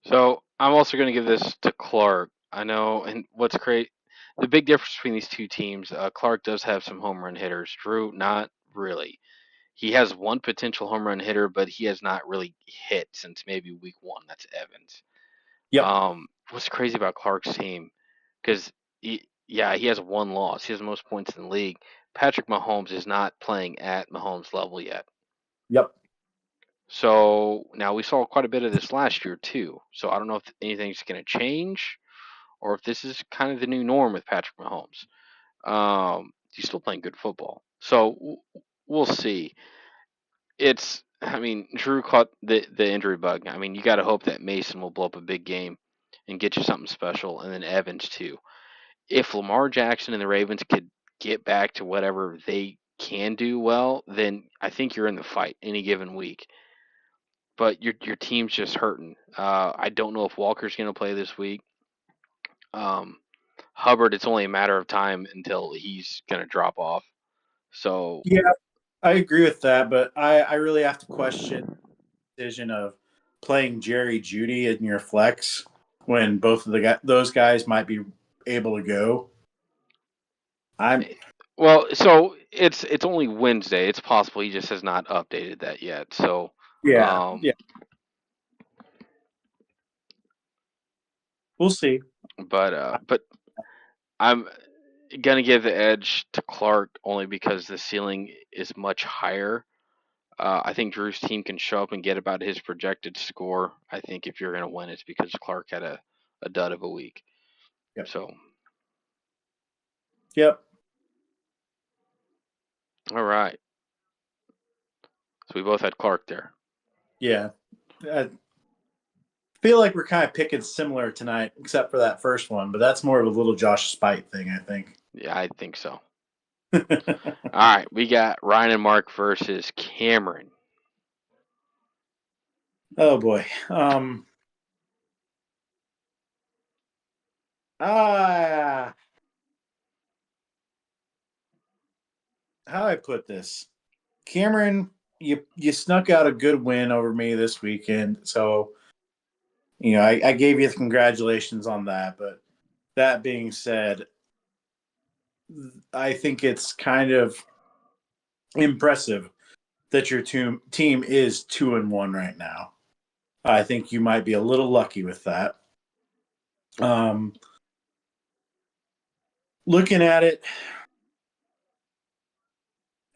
So I'm also going to give this to Clark. I know, and what's great, the big difference between these two teams, Clark does have some home run hitters. Drew, not really. He has one potential home run hitter, but he has not really hit since maybe week one. That's Evans. yep, What's crazy about Clark's team? Because yeah, he has one loss. He has the most points in the league. Patrick Mahomes is not playing at Mahomes level yet. yep, So now we saw quite a bit of this last year too. So I don't know if anything's going to change or if this is kind of the new norm with Patrick Mahomes. He's still playing good football. So we'll see. I mean, Drew caught the injury bug. I mean, you got to hope that Mason will blow up a big game and get you something special, and then Evans too. If Lamar Jackson and the Ravens could get back to whatever they can do well, then I think you're in the fight any given week. But your team's just hurting. I don't know if Walker's going to play this week. Um, Hubbard, it's only a matter of time until he's going to drop off. So yeah, I agree with that, but I really have to question the decision of playing Jerry Judy in your flex when both of those guys might be able to go. I'm well, so it's only Wednesday. It's possible he just has not updated that yet. So, yeah, um, yeah, we'll see. but I'm gonna give the edge to Clark only because the ceiling is much higher. I think Drew's team can show up and get about his projected score. I think if you're gonna win, it's because Clark had a dud of a week. Yep, So, yep, all right. So we both had Clark there. yeah. I feel like we're kind of picking similar tonight, except for that first one, but that's more of a little Josh Spite thing, I think. Yeah, I think so. All right, we got Ryan and Mark versus Cameron. Oh boy. Ah, how do I put this? Cameron, you snuck out a good win over me this weekend, so I gave you the congratulations on that. But that being said, I think it's kind of impressive that your team is 2-1 right now. I think you might be a little lucky with that. Um, looking at it,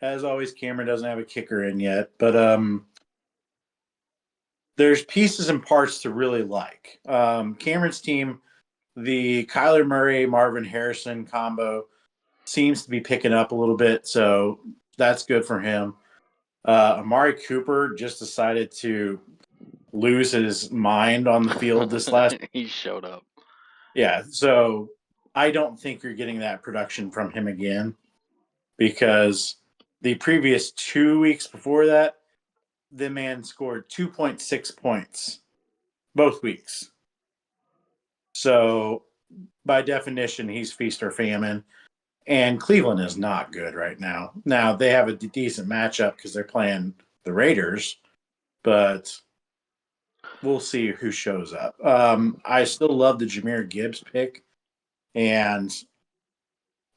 as always, Cameron doesn't have a kicker in yet, but there's pieces and parts to really like. Cameron's team, the Kyler Murray Marvin Harrison combo, seems to be picking up a little bit, so that's good for him. Amari Cooper just decided to lose his mind on the field this last. He showed up. Yeah, so I don't think you're getting that production from him again because the previous 2 weeks before that, the man scored 2.6 points both weeks. So by definition, he's feast or famine. And Cleveland is not good right now. Now they have a decent matchup because they're playing the Raiders, but we'll see who shows up. I still love the Jameer Gibbs pick, and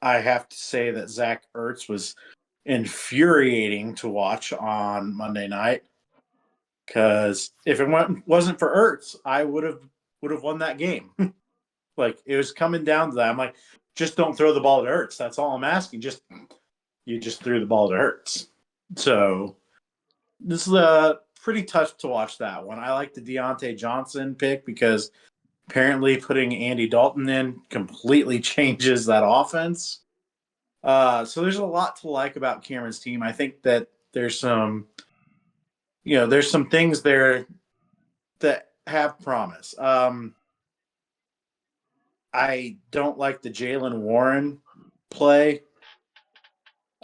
I have to say that Zach Ertz was infuriating to watch on Monday night because if it wasn't for Ertz, I would have won that game. Like it was coming down to that. I'm like, just don't throw the ball at Ertz. That's all I'm asking. You just threw the ball to Ertz. So this is pretty tough to watch that one. I like the Deontay Johnson pick because apparently putting Andy Dalton in completely changes that offense. So there's a lot to like about Cameron's team. I think that there's some things there that have promise. I don't like the Jalen Warren play.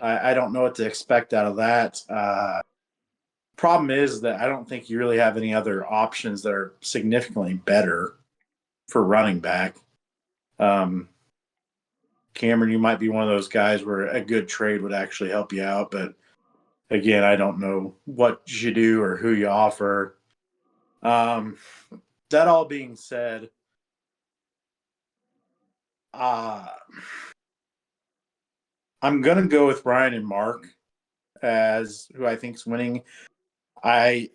I don't know what to expect out of that. Problem is that I don't think you really have any other options that are significantly better for running back. Um, Cameron, you might be one of those guys where a good trade would actually help you out, but again, I don't know what you do or who you offer. Um, that all being said, uh, I'm gonna go with Ryan and Mark as who I think's winning. I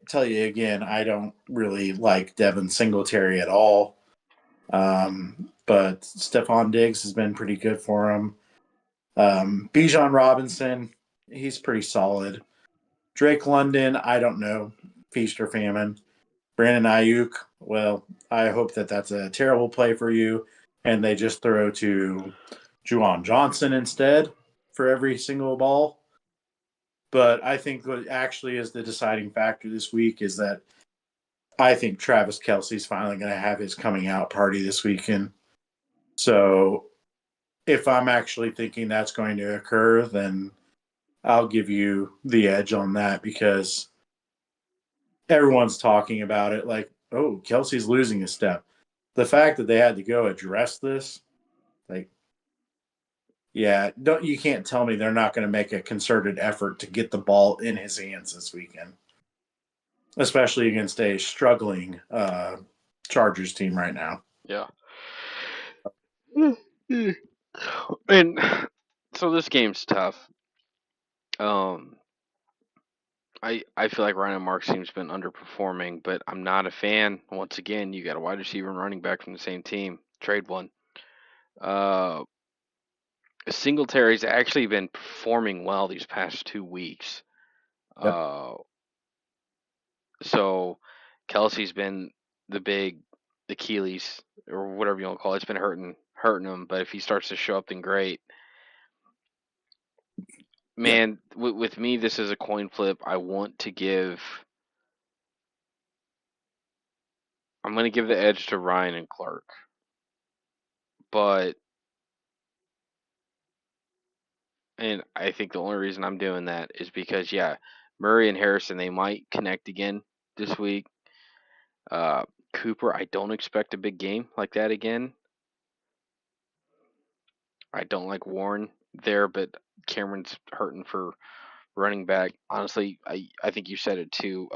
tell you again, I don't really like Devin Singletary at all. But Stephon Diggs has been pretty good for him. Bijan Robinson, he's pretty solid. Drake London, I don't know, feast or famine. Brandon Ayuk, well, I hope that that's a terrible play for you, and they just throw to Juwan Johnson instead for every single ball. But I think what actually is the deciding factor this week is that I think Travis Kelce's finally going to have his coming out party this weekend. So if I'm actually thinking that's going to occur, then I'll give you the edge on that because everyone's talking about it like, oh, Kelsey's losing a step. The fact that they had to go address this, like, yeah, don't you can't tell me they're not going to make a concerted effort to get the ball in his hands this weekend, especially against a struggling Chargers team right now. Yeah. And so this game's tough. Um, I feel like Ryan Mark's team's been underperforming, but I'm not a fan. Once again, you got a wide receiver and running back from the same team. Trade one. Uh, Singletary's actually been performing well these past 2 weeks. Yep. Uh, so Kelsey's been the big Achilles or whatever you want to call it. It's been hurting him, but if he starts to show up, then great. Yep. Man, with me, this is a coin flip. I'm going to give the edge to Ryan and Clark, but and I think the only reason I'm doing that is because yeah, Murray and Harrison they might connect again this week. Uh, Cooper, I don't expect a big game like that again. I don't like Warren there, but Cameron's hurting for running back. Honestly, I think you said it too.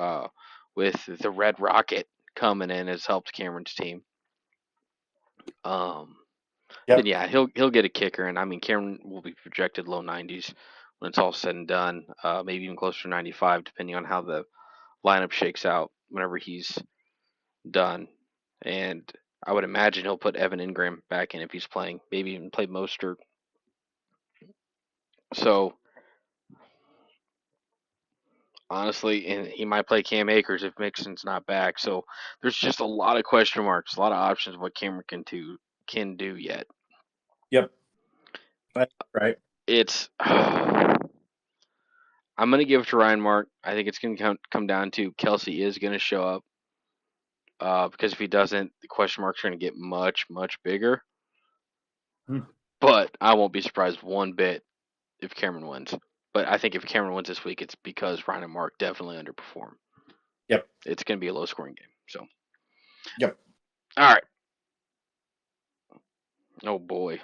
With the Red Rocket coming in has helped Cameron's team. Um, then Yep. yeah, he'll get a kicker, and I mean Cameron will be projected low 90s when it's all said and done. Maybe even closer to 95, depending on how the lineup shakes out whenever he's done. And I would imagine he'll put Evan Ingram back in if he's playing. Maybe even play Mostert. So honestly, and he might play Cam Akers if Mixon's not back. So there's just a lot of question marks, a lot of options of what Cameron can do yet. Yep. Right. It's I'm gonna give it to Ryan Mark. I think it's gonna come down to Kelsey is gonna show up. Because if he doesn't, the question marks are gonna get much bigger. Hmm. But I won't be surprised one bit if Cameron wins. But I think if Cameron wins this week, it's because Ryan and Mark definitely underperform. Yep. It's gonna be a low scoring game. So Yep. all right. Oh boy.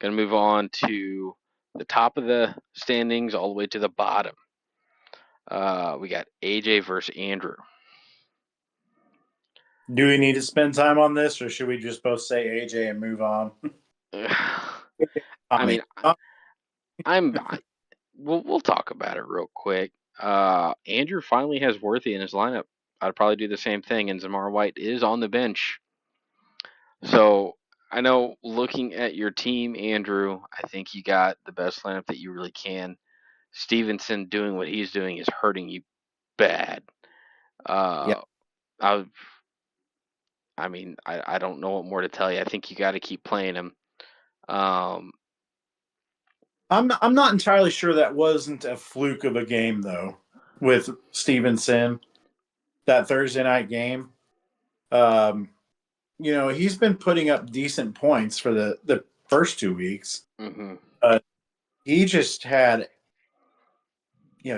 Gonna move on to the top of the standings all the way to the bottom. We got AJ versus Andrew. Do we need to spend time on this, or should we just both say AJ and move on? I Tommy. mean, we'll talk about it real quick. Andrew finally has Worthy in his lineup. I'd probably do the same thing, and Zamar White is on the bench. So I know looking at your team, Andrew, I think you got the best lineup that you really can. Stevenson doing what he's doing is hurting you bad. Yep. Uh, I, I mean, I don't know what more to tell you. I think you got to keep playing him. Um, I'm not entirely sure that wasn't a fluke of a game though with Stevenson that Thursday night game. Um, he's been putting up decent points for the first 2 weeks. hmm He just had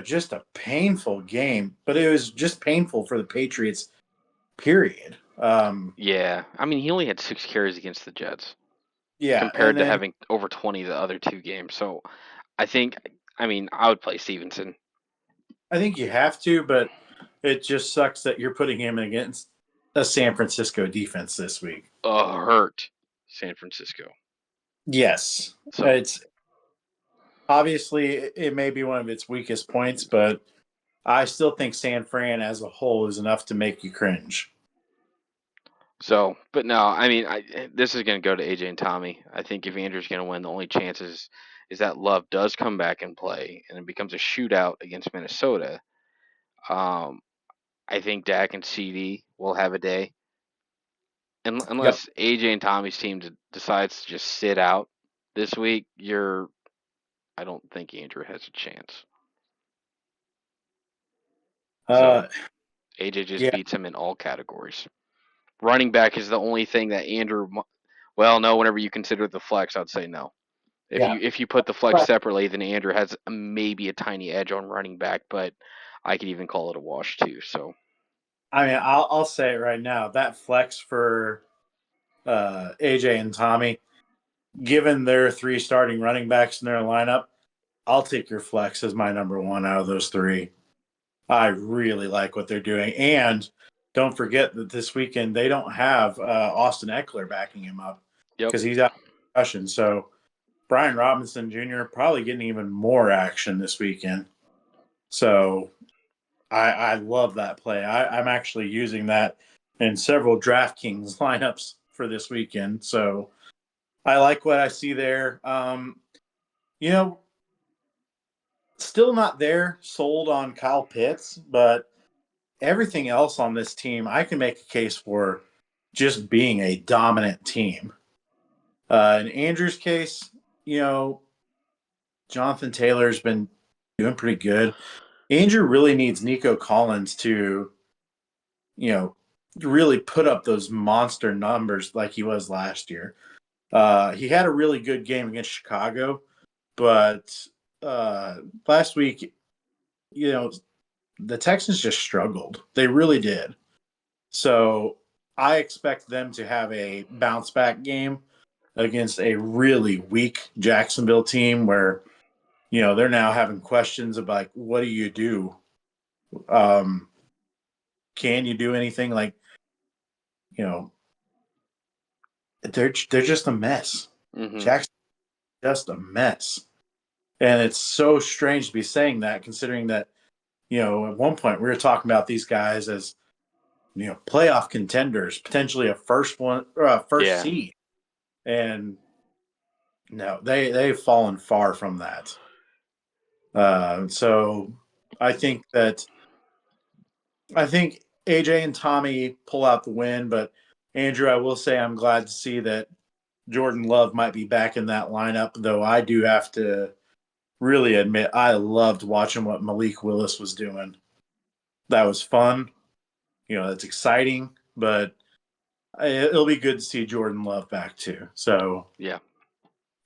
just a painful game, but it was just painful for the Patriots. Period. Yeah, I mean, he only had 6 carries against the Jets Yeah, and compared to then having over 20 the other 2 games. So I think I mean, I would play Stevenson. I think you have to, but it just sucks that you're putting him against a San Francisco defense this week. Hurt San Francisco. Yes, So it's obviously it may be one of its weakest points, but I still think San Fran as a whole is enough to make you cringe. but no, I mean, this is going to go to AJ and Tommy. I think if Andrew's going to win, the only chances is that Love does come back and play, and it becomes a shootout against Minnesota. Um, I think Dak and CD will have a day, Yep. unless AJ and Tommy's team decides to just sit out this week. I don't think Andrew has a chance. So Uh, AJ just yeah, beats him in all categories. Running back is the only thing that Andrew. Well, no. Whenever you consider the flex, I'd say no. yeah. If you put the flex Right. separately, then Andrew has maybe a tiny edge on running back, but I could even call it a wash too. So I mean, I'll say it right now. That flex for AJ and Tommy, given their three starting running backs in their lineup, I'll take your flex as my number one out of those three. I really like what they're doing. And don't forget that this weekend they don't have Austin Eckler backing him up yep. because he's out of concussion. So Brian Robinson Jr. probably getting even more action this weekend. So I love that play. I'm actually using that in several DraftKings lineups for this weekend. So I like what I see there. You know, still not there sold on Kyle Pitts, but everything else on this team, I can make a case for just being a dominant team. In Andrew's case, you know, Jonathan Taylor's been doing pretty good. Andrew really needs Nico Collins to, you know, really put up those monster numbers like he was last year. He had a really good game against Chicago, but last week, you know, the Texans just struggled. They really did. So I expect them to have a bounce back game against a really weak Jacksonville team where, you know, they're now having questions about like, what do you do? Um, can you do anything? Like, you know, they're just a mess. Hmm. Jackson's just a mess. And it's so strange to be saying that considering that, you know, at one point we were talking about these guys as, you know, playoff contenders, potentially a first one or a first Yeah. seed. And no, they've fallen far from that. So I think that I think AJ and Tommy pull out the win, but Andrew, I will say I'm glad to see that Jordan Love might be back in that lineup, though I do have to really admit I loved watching what Malik Willis was doing. That was fun. You know, that's exciting, but it'll be good to see Jordan Love back too. So Yeah.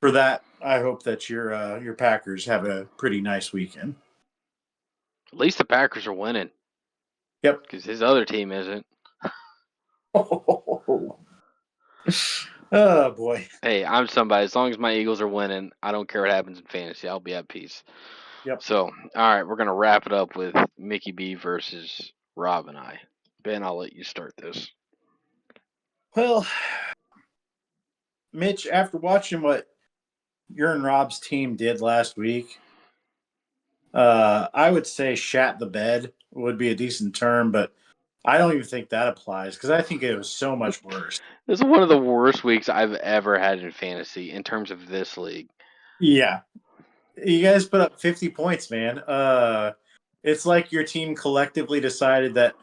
for that, I hope that your Packers have a pretty nice weekend. At least the Packers are winning Yep. because his other team isn't. Oh boy. Hey, I'm somebody. As long as my Eagles are winning, I don't care what happens in fantasy. I'll be at peace. Yep. So, all right, we're gonna wrap it up with Mickey B versus Rob and I. Ben, I'll let you start this. Well, Mitch, after watching what your and Rob's team did last week, I would say shat the bed would be a decent term, but I don't even think that applies because I think it was so much worse. This is one of the worst weeks I've ever had in fantasy in terms of this league. Yeah. You guys put up 50 points, man. It's like your team collectively decided that,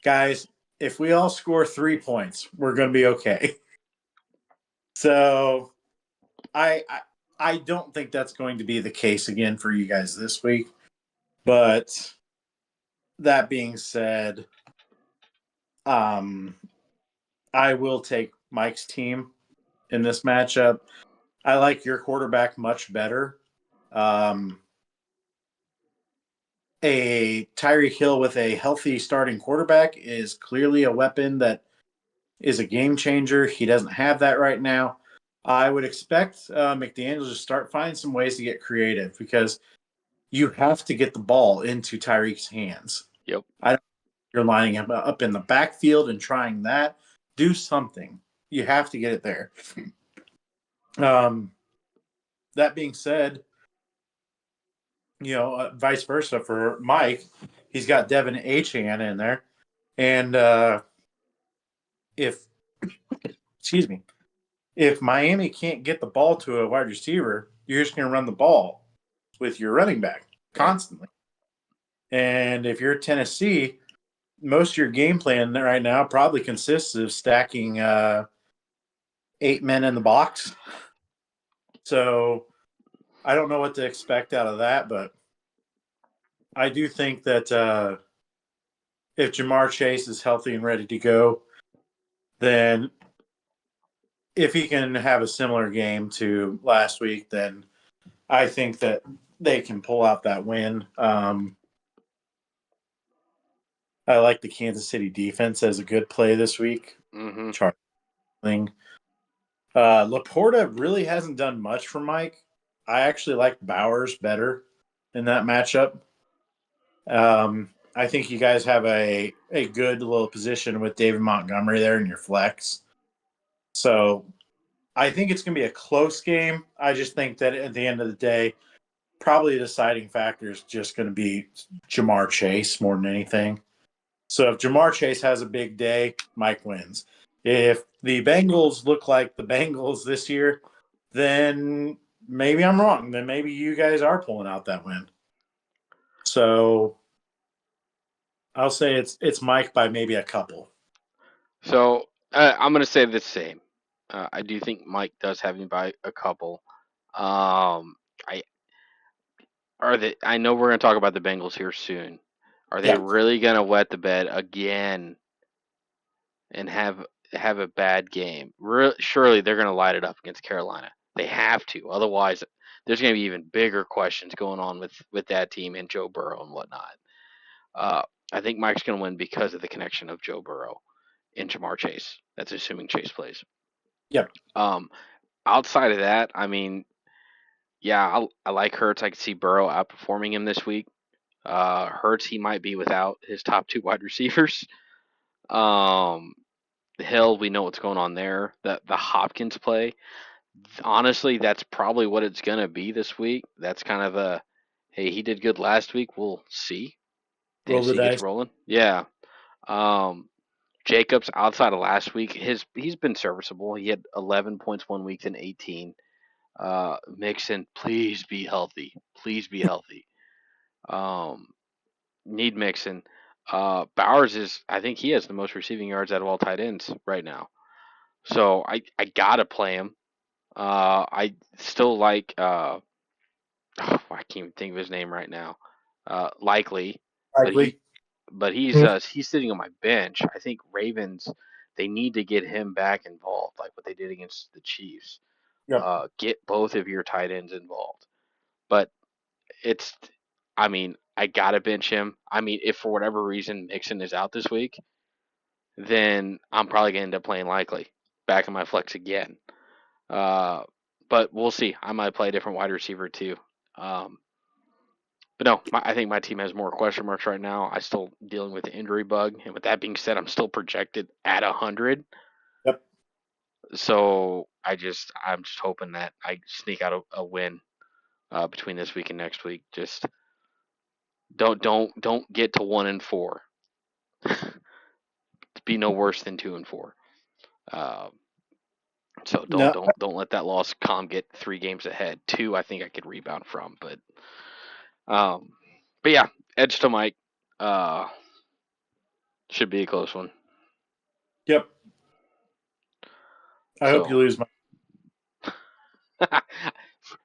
guys, if we all score 3 points, we're going to be okay. So I I don't think that's going to be the case again for you guys this week. But that being said, um, I will take Mike's team in this matchup. I like your quarterback much better. Um, a Tyreek Hill with a healthy starting quarterback is clearly a weapon that is a game changer. He doesn't have that right now. I would expect McDaniels to start finding some ways to get creative because you have to get the ball into Tyreek's hands. Yep. I don't you're lining him up in the backfield and trying that. Do something. You have to get it there. Um, that being said, vice versa for Mike, he's got Devin Achan in there, and if excuse me, if Miami can't get the ball to a wide receiver, you're just going to run the ball with your running back Yep. constantly. And if you're Tennessee, most of your game plan right now probably consists of stacking 8 men in the box. So I don't know what to expect out of that, but I do think that if Jamar Chase is healthy and ready to go, then if he can have a similar game to last week, then I think that they can pull out that win. I like the Kansas City defense as a good play this week. Mm-hmm. Charlie. Laporta really hasn't done much for Mike. I actually like Bowers better in that matchup. I think you guys have a good little position with David Montgomery there in your flex. So I think it's going to be a close game. I just think that at the end of the day, probably the deciding factor is just going to be Jamar Chase more than anything. So if Jamar Chase has a big day, Mike wins. If the Bengals look like the Bengals this year, then maybe I'm wrong. Then maybe you guys are pulling out that win. So I'll say it's Mike by maybe a couple. So I'm going to say the same. I do think Mike does have me by a couple. I I know we're going to talk about the Bengals here soon. Are they Yeah. really going to wet the bed again and have a bad game? Surely they're going to light it up against Carolina. They have to. Otherwise, there's going to be even bigger questions going on with that team and Joe Burrow and whatnot. Uh, I think Mike's going to win because of the connection of Joe Burrow and Jamar Chase. That's assuming Chase plays. Yep. Um, outside of that, I mean, yeah, I like Hurts. I could see Burrow outperforming him this week. Hurts, he might be without his top two wide receivers. Um, Hill, we know what's going on there. The Hopkins play, honestly, that's probably what it's gonna be this week. That's kind of a, hey, he did good last week. We'll see. Roll If the he gets dice. rolling, yeah. Um, Jacobs outside of last week, he's been serviceable. He had 11 points 1 week and 18. Mixon, please be healthy. Please be healthy. Um, need Mixon. Bowers is, I think he has the most receiving yards out of all tight ends right now. So I gotta play him. I still like I can't even think of his name right now. Likely, but Likely. he's sitting on my bench. I think Ravens, they need to get him back involved, like what they did against the Chiefs. Yep. Get both of your tight ends involved. But it's, I mean, I gotta bench him. I mean, if for whatever reason Mixon is out this week, then I'm probably gonna end up playing Likely back in my flex again. Uh, but we'll see. I might play a different wide receiver too. Um, but no, I think my team has more question marks right now. I still dealing with the injury bug, and with that being said, I'm still projected at 100. Yep. So I'm just hoping that I sneak out a win between this week and next week. Just don't get to 1-4. Be no worse than 2-4. Uh, so No. don't let that loss get 3 games ahead. Two, I think I could rebound from, um, but yeah, edge to Mike. Uh, should be a close one. Yep. I hope you So, lose my.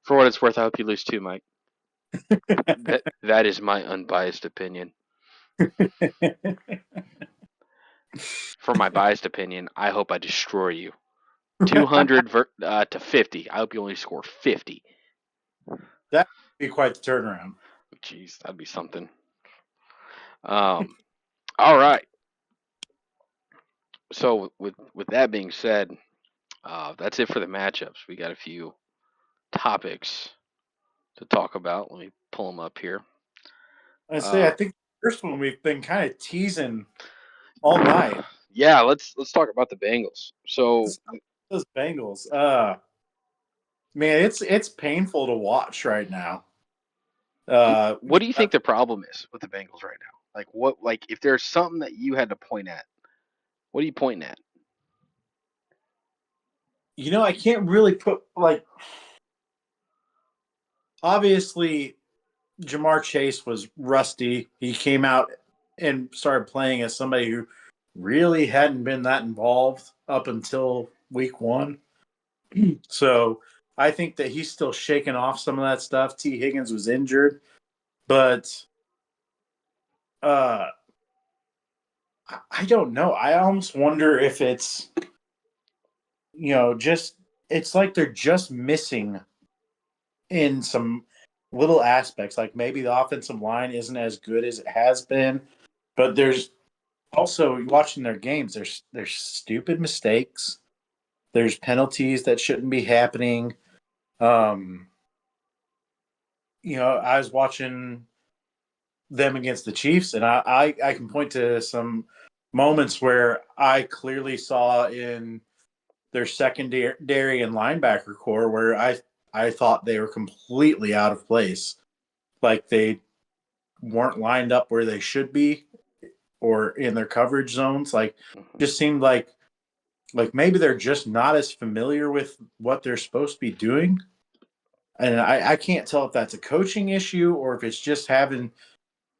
for what it's worth, I hope you lose too, Mike. That is my unbiased opinion. For my biased opinion, I hope I destroy you. 200 to 50. I hope you only score 50. That would be quite the turnaround. Jeez, that'd be something. Um, all right. So with that being said, that's it for the matchups. We got a few topics to talk about. Let me pull them up here. I say, I Uh, think the first one we've been kind of teasing all night. yeah, let's talk about the Bengals. So, Those Bengals. Man, it's painful to watch right now. what do you think the problem is with the Bengals right now? Like, what? Like, if there's something that you had to point at, what are you pointing at? I can't really put like obviously Jamar Chase was rusty. He came out and started playing as somebody who really hadn't been that involved up until week one. So I think that he's still shaking off some of that stuff. T. Higgins was injured, but uh, I don't know. I almost wonder if it's just it's like they're just missing in some little aspects. Like maybe the offensive line isn't as good as it has been, but there's also watching their games. There's stupid mistakes. There's penalties that shouldn't be happening. Um, I was watching them against the Chiefs, and I can point to some moments where I clearly saw in their secondary and linebacker core where I thought they were completely out of place. Like they weren't lined up where they should be or in their coverage zones. Like Mhm. just seemed like maybe they're just not as familiar with what they're supposed to be doing. And I can't tell if that's a coaching issue or if it's just having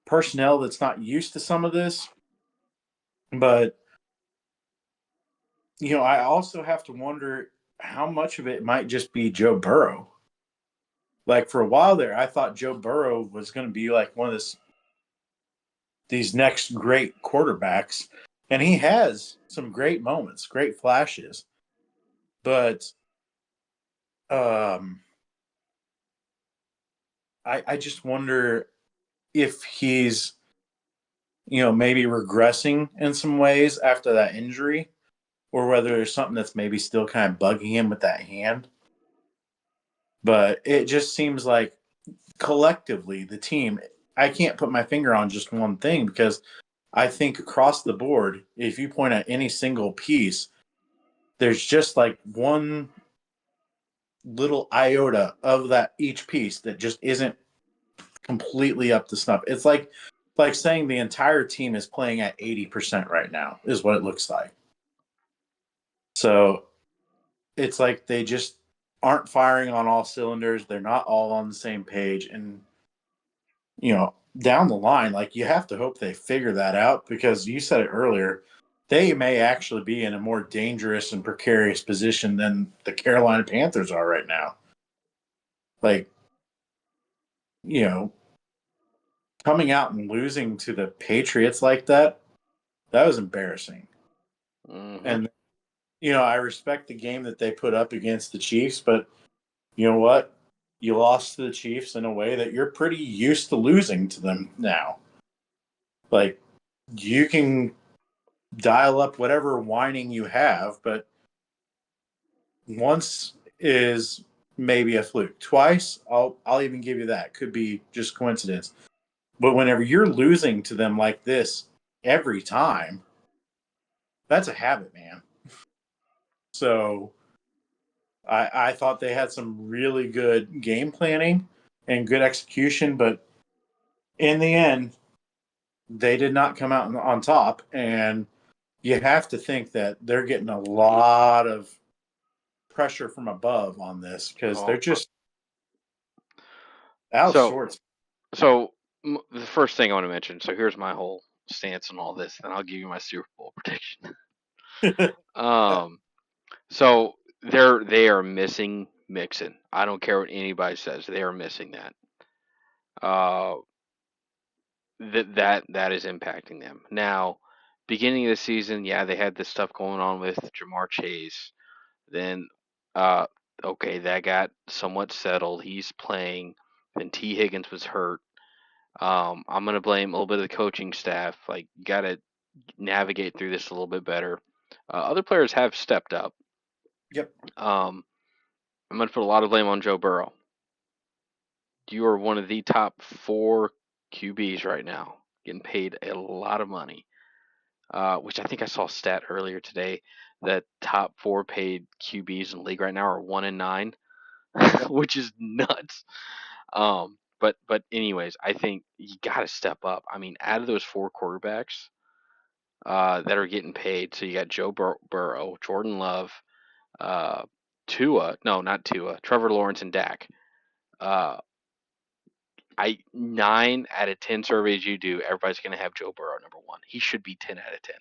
personnel that's not used to some of this. But I also have to wonder how much of it might just be Joe Burrow. Like for a while there, I thought Joe Burrow was going to be like one of these next great quarterbacks, and he has some great moments, great flashes. But um, I just wonder if he's maybe regressing in some ways after that injury, or whether there's something that's maybe still kind of bugging him with that hand. But it just seems like collectively the team, I can't put my finger on just one thing because I think across the board, if you point at any single piece, there's just like one little iota of that each piece that just isn't completely up to snuff. It's like saying the entire team is playing at 80% right now is what it looks like. So it's like they just aren't firing on all cylinders. They're not all on the same page. And, down the line, like you have to hope they figure that out because you said it earlier, they may actually be in a more dangerous and precarious position than the Carolina Panthers are right now. Like, you know, coming out and losing to the Patriots like that was embarrassing. Mhm. And, I respect the game that they put up against the Chiefs, but you know what? You lost to the Chiefs in a way that you're pretty used to losing to them now. Like, you can dial up whatever whining you have, but once is maybe a fluke. Twice, I'll even give you that. Could be just coincidence. But whenever you're losing to them like this every time, that's a habit, man. So I thought they had some really good game planning and good execution, but in the end, they did not come out on top. And you have to think that they're getting a lot of pressure from above on this because they're Oh, just out of so sorts. so the first thing I want to mention. So here's my whole stance on all this, and I'll give you my Super Bowl prediction. Um, so they are missing Mixon. I don't care what anybody says. They are missing that. Uh, that is impacting them now. Beginning of the season, yeah, they had this stuff going on with Jamar Chase. Then, uh, okay, that got somewhat settled. He's playing. Then T. Higgins was hurt. I'm gonna blame a little bit of the coaching staff. Like, you gotta navigate through this a little bit better. Other players have stepped up. Yep. Um, I'm gonna put a lot of blame on Joe Burrow. You are one of the top four QBs right now, getting paid a lot of money. Which I think I saw a stat earlier today that top four paid QBs in the league right now are 1-9, Yep. which is nuts. But anyways, I think you got to step up. I mean, out of those four quarterbacks that are getting paid, so you got Joe Burrow, Jordan Love, uh, Tua, no, not Tua, Trevor Lawrence, and Dak. Uh, I 9 out of 10 surveys you do, everybody's going to have Joe Burrow number one. He should be 10 out of 10.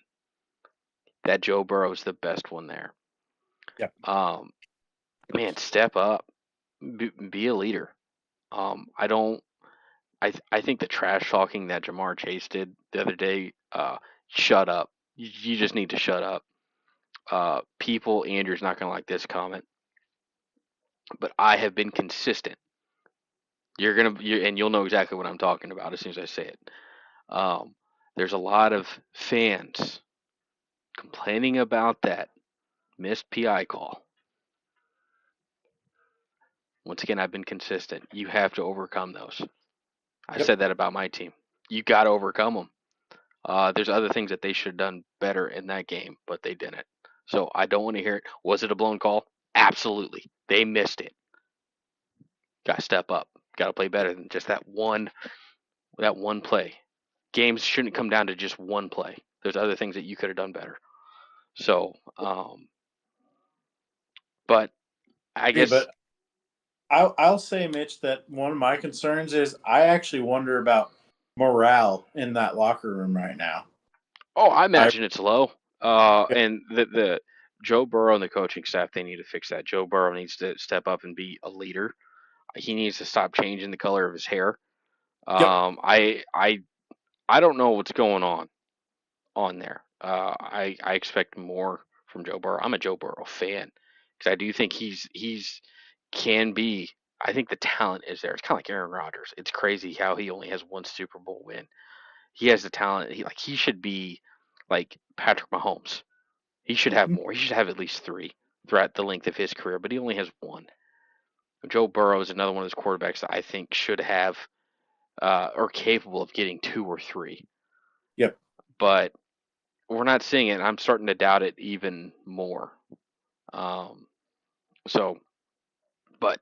That Joe Burrow is the best one there. Yep. Um, man, step up, be a leader. I don't. I think the trash talking that Jamar Chase did the other day. Shut up. You just need to shut up. People, Andrew's not gonna like this comment, but I have been consistent. And you'll know exactly what I'm talking about as soon as I say it. Um, there's a lot of fans complaining about that missed PI call. Once again, I've been consistent. You have to overcome those. I Yep. said that about my team. You got to overcome them. There's other things that they should have done better in that game, but they didn't. So I don't want to hear it. Was it a blown call? Absolutely. They missed it. Got to step up. Got to play better than just that one play. Games shouldn't come down to just one play. There's other things that you could have done better. So, but I Agree, guess but I'll say, Mitch, that one of my concerns is I actually wonder about morale in that locker room right now. I I imagine it's low. And the Joe Burrow and the coaching staff, they need to fix that. Joe Burrow needs to step up and be a leader. He needs to stop changing the color of his hair. Yep. I don't know what's going on there. I expect more from Joe Burrow. I'm a Joe Burrow fan because I do think he's can be. I think the talent is there. It's kind of like Aaron Rodgers. It's crazy how he only has one Super Bowl win. He has the talent. He should be like Patrick Mahomes. He should have Mhm. more. He should have at least three throughout the length of his career, but he only has one. Joe Burrow is another one of those quarterbacks that I think should have or capable of getting two or three. Yep. But we're not seeing it. And I'm starting to doubt it even more. Um, so, but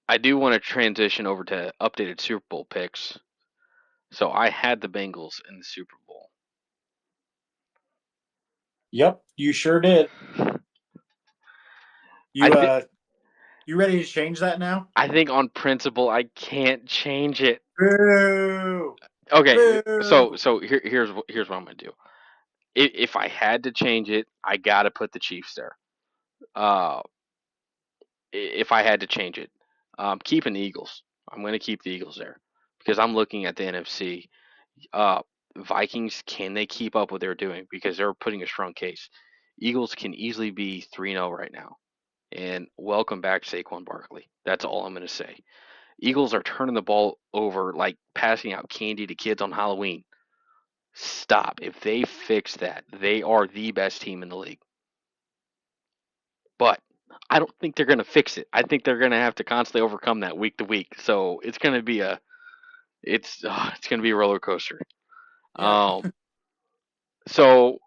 I do want to transition over to updated Super Bowl picks. So I had the Bengals in the Super Bowl. Yep. You sure did. I You think you ready to change that now? I think on principle I can't change it. Boo! Okay, so Boo! here's what I'm gonna do. If I had to change it, I gotta put the Chiefs there. Uh, if I had to change it, keeping the Eagles. I'm going to keep the Eagles there because I'm looking at the NFC. Uh, Vikings, can they keep up what they're doing? Because they're putting a strong case. Eagles can easily be 3-0 right now. And welcome back, Saquon Barkley. That's all I'm going to say. Eagles are turning the ball over like passing out candy to kids on Halloween. Stop. If they fix that, they are the best team in the league. But I don't think they're going to fix it. I think they're going to have to constantly overcome that week to week. So it's going to be it's going to be a roller coaster. Yeah. Um, so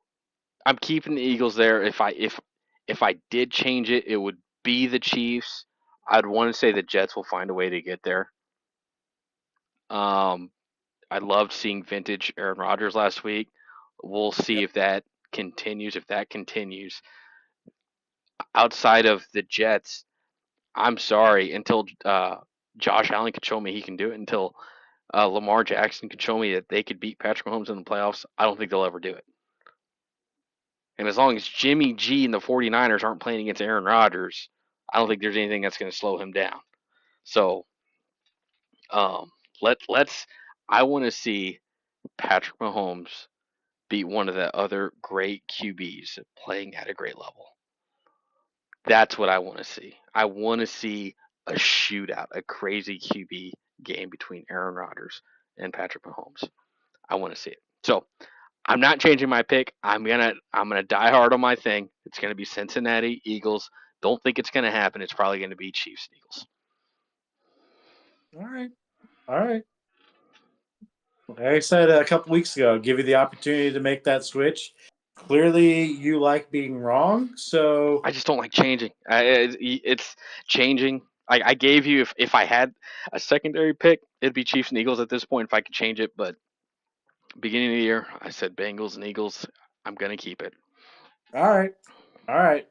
I'm keeping the Eagles there. If I did change it, it would be the Chiefs. I'd want to say the Jets will find a way to get there. Um, I loved seeing vintage Aaron Rodgers last week. We'll see Yep. if that continues. If that continues, outside of the Jets, I'm sorry until Josh Allen could show me he can do it. Until Lamar Jackson could show me that they could beat Patrick Mahomes in the playoffs, I don't think they'll ever do it. And as long as Jimmy G and the 49ers aren't playing against Aaron Rodgers, I don't think there's anything that's going to slow him down. So um, let's. I want to see Patrick Mahomes beat one of the other great QBs playing at a great level. That's what I want to see. I want to see a shootout, a crazy QB game between Aaron Rodgers and Patrick Mahomes. I want to see it. So I'm not changing my pick. I'm gonna die hard on my thing. It's gonna be Cincinnati Eagles. Don't think it's gonna happen. It's probably gonna be Chiefs and Eagles. All right. All right. Like I said a couple weeks ago, I'll give you the opportunity to make that switch. Clearly, you like being wrong. So, I just don't like changing. It's changing. I gave you if I had a secondary pick, it'd be Chiefs and Eagles at this point if I could change it. But beginning of the year, I said Bengals and Eagles. I'm gonna keep it. all right. All right.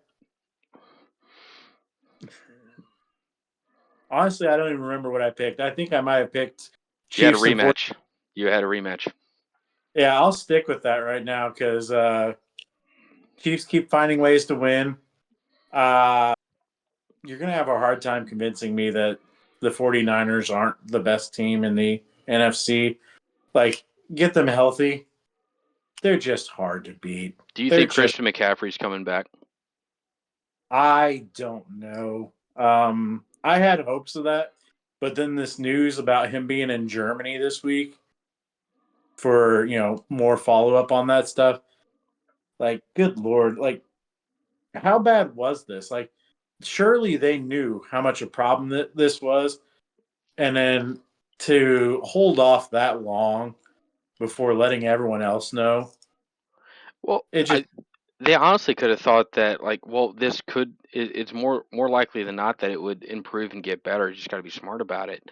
Honestly, I don't even remember what I picked. I think I might have picked You had a Chiefs and 40. rematch. You had a rematch. Yeah, I'll stick with that right now because Chiefs keep finding ways to win. Uh, you're going to have a hard time convincing me that the 49ers aren't the best team in the NFC. Like, get them healthy. They're just hard to beat. Do you They're think just, Christian McCaffrey's coming back? I don't know. I had hopes of that, but then this news about him being in Germany this week for, more follow up on that stuff. Like, good Lord. Like, how bad was this? Like, surely they knew how much a problem that this was. And then to hold off that long before letting everyone else know, Well, it just, I they honestly could have thought that like, well, this could. It's more likely than not that it would improve and get better. You just got to be smart about it,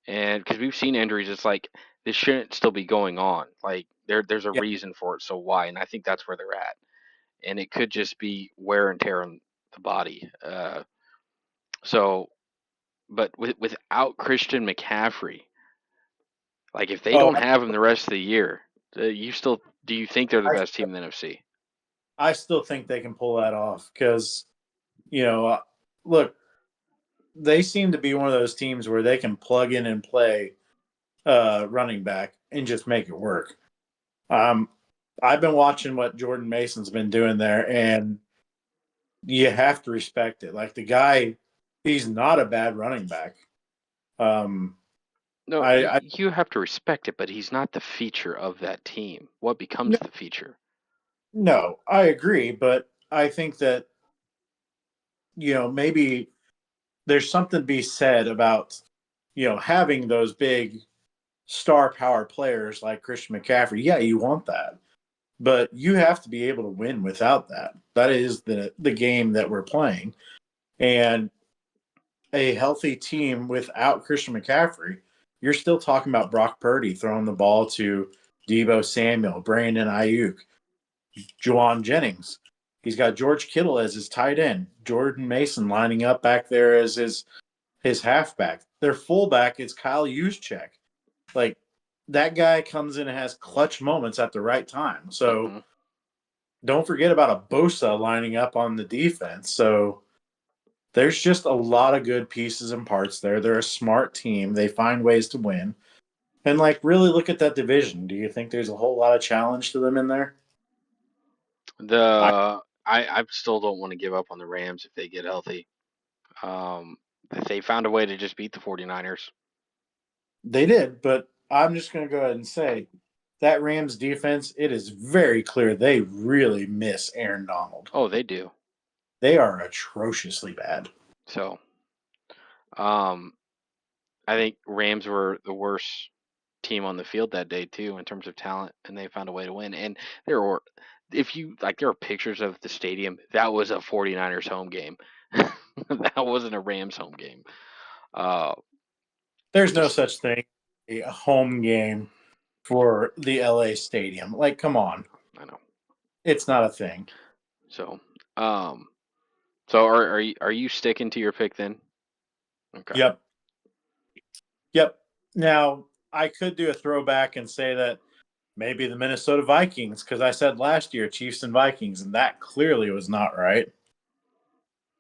and because we've seen injuries, it's like this shouldn't still be going on. Like there's a yeah, reason for it, so why? And I think that's where they're at, and it could just be wear and tear on the body. So, but without Christian McCaffrey, like if they oh, don't have him the rest of the year, you still do you think they're the I, best team in the NFC? I still think they can pull that off because, you know, uh, look, they seem to be one of those teams where they can plug in and play running back and just make it work. Um, I've been watching what Jordan Mason's been doing there, and you have to respect it. Like the guy, he's not a bad running back. Um, No, I you have to respect it, but he's not the feature of that team. What no, becomes the feature? no, I agree, but I think that maybe there's something to be said about having those big star power players like Christian McCaffrey. Yeah, you want that, but you have to be able to win without that. That is the game that we're playing, and a healthy team without Christian McCaffrey, you're still talking about Brock Purdy throwing the ball to Debo Samuel, Brandon Ayuk, Juwan Jennings. He's got George Kittle as his tight end, Jordan Mason lining up back there as his halfback. Their fullback is Kyle Juszczyk. Like that guy comes in and has clutch moments at the right time. So Hmm. don't forget about a Bosa lining up on the defense. So there's just a lot of good pieces and parts there. They're a smart team. They find ways to win. And like really look at that division. Do you think there's a whole lot of challenge to them in there? I I still don't want to give up on the Rams if they get healthy. Um, if they found a way to just beat the 49ers. They did, but I'm just going to go ahead and say that Rams defense, it is very clear they really miss Aaron Donald. Oh, they do. They are atrociously bad. So, um, I think Rams were the worst team on the field that day too in terms of talent, and they found a way to win. And there were, if you like, there are pictures of the stadium. That was a 49ers home game. That wasn't a Rams home game. Uh, There's no just such thing a home game for the LA stadium. Like come on. I know. It's not a thing. So, um, so are you sticking to your pick then? Okay. Yep. Yep. Now, I could do a throwback and say that maybe the Minnesota Vikings, because I said last year Chiefs and Vikings, and that clearly was not right.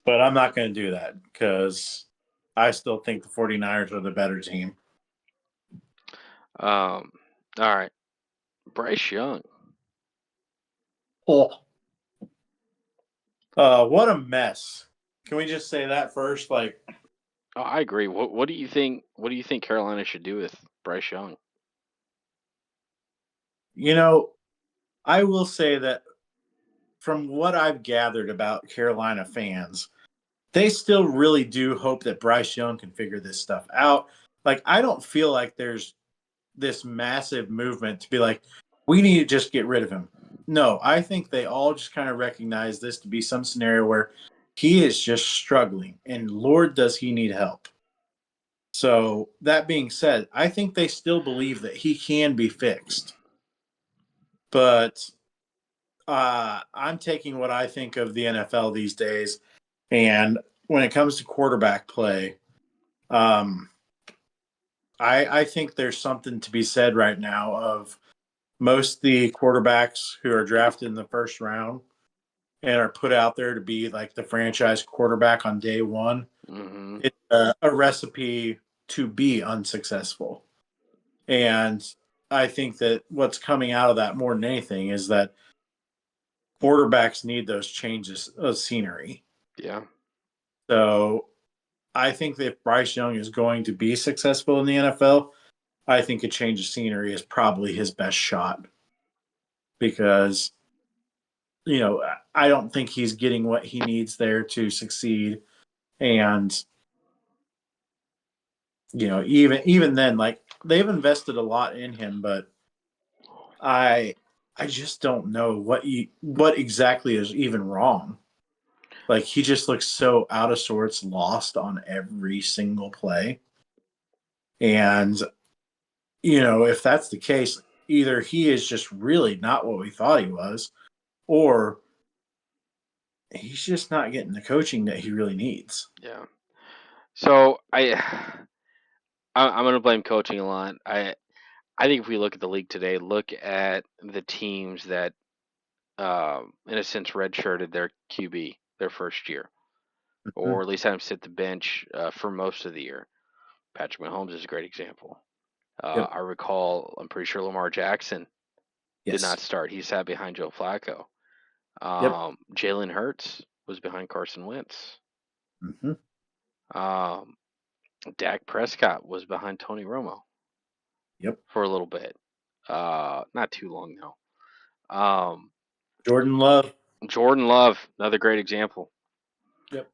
But I'm not going to do that because I still think the 49ers are the better team. Um, all right. Bryce Young. Oh. What a mess. Can we just say that first? Like, Oh, I agree. What do you think? What do you think Carolina should do with Bryce Young? you know, I will say that from what I've gathered about Carolina fans, they still really do hope that Bryce Young can figure this stuff out. Like, I don't feel like there's this massive movement to be like, we need to just get rid of him. No, I think they all just kind of recognize this to be some scenario where he is just struggling, and Lord, does he need help. So, that being said, I think they still believe that he can be fixed. But I'm taking what I think of the NFL these days. And when it comes to quarterback play, um, I think there's something to be said right now of most of the quarterbacks who are drafted in the first round and are put out there to be like the franchise quarterback on day one. Hmm. It's a recipe to be unsuccessful. And I think that what's coming out of that more than anything is that quarterbacks need those changes of scenery. Yeah. So I think that if Bryce Young is going to be successful in the NFL, I think a change of scenery is probably his best shot because, I don't think he's getting what he needs there to succeed. And, even then, like they've invested a lot in him, but I I just don't know what exactly is even wrong. Like he just looks so out of sorts, lost on every single play. And if that's the case, either he is just really not what we thought he was, or he's just not getting the coaching that he really needs. Yeah. So I'm going to blame coaching a lot. I think if we look at the league today, look at the teams that, in a sense, redshirted their QB their first year, or Mhm. at least had him sit the bench for most of the year. Patrick Mahomes is a great example. Yep. I recall, I'm pretty sure Lamar Jackson did not Yes. start. He sat behind Joe Flacco. Yep. Jalen Hurts was behind Carson Wentz. Hmm. Um, Dak Prescott was behind Tony Romo Yep. for a little bit. Not too long though. Um, Jordan Love. Jordan Love, another great example. Yep.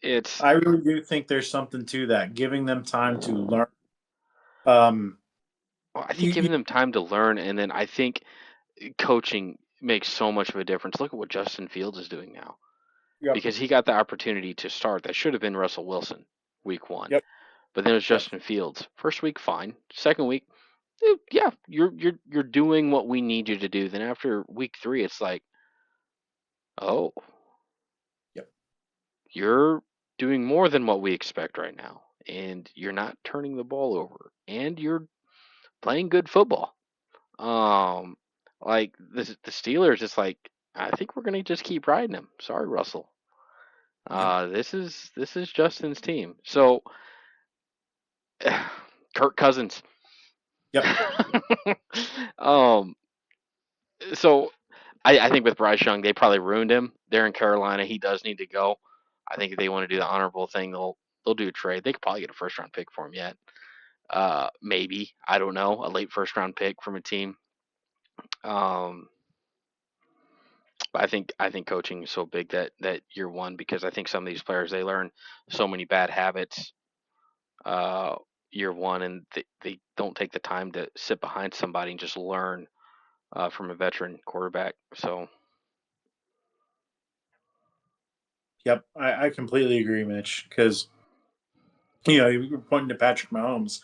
It's I really do think there's something to that, giving them time to learn. Um, I think you, giving them time to learn, and then I think coaching makes so much of a difference. Look at what Justin Fields is doing now, yep. because he got the opportunity to start. That should have been Russell Wilson week one, Yep. but then it was Yep. Justin Fields. First week, fine. Second week, yeah, you're doing what we need you to do. Then after week three, it's like, oh, Yep. you're doing more than what we expect right now, and you're not turning the ball over, and you're playing good football. Um, like the Steelers, it's like I think we're gonna just keep riding them. Sorry, Russell. Yep. This is Justin's team. So Kirk Cousins. Yep. um, so I think with Bryce Young, they probably ruined him. They're in Carolina. He does need to go. I think if they want to do the honorable thing, they'll do a trade. They could probably get a first round pick for him yet. Maybe, I don't know, a late first round pick from a team. Um, but I think coaching is so big that year one, because I think some of these players, they learn so many bad habits uh, year one, and they don't take the time to sit behind somebody and just learn from a veteran quarterback. So Yep. I completely agree, Mitch, because you're pointing to Patrick Mahomes,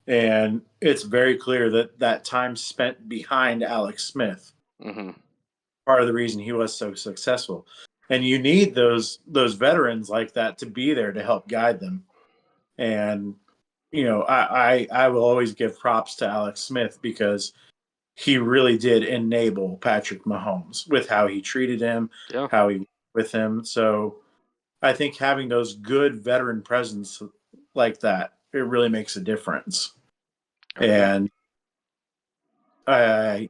and it's very clear that that time spent behind Alex Smith, hmm. part of the reason he was so successful. And you need those veterans like that to be there to help guide them. And I will always give props to Alex Smith because he really did enable Patrick Mahomes with how he treated him, Yeah. how he with him. So I think having those good veteran presence like that, it really makes a difference. Oh yeah. And I,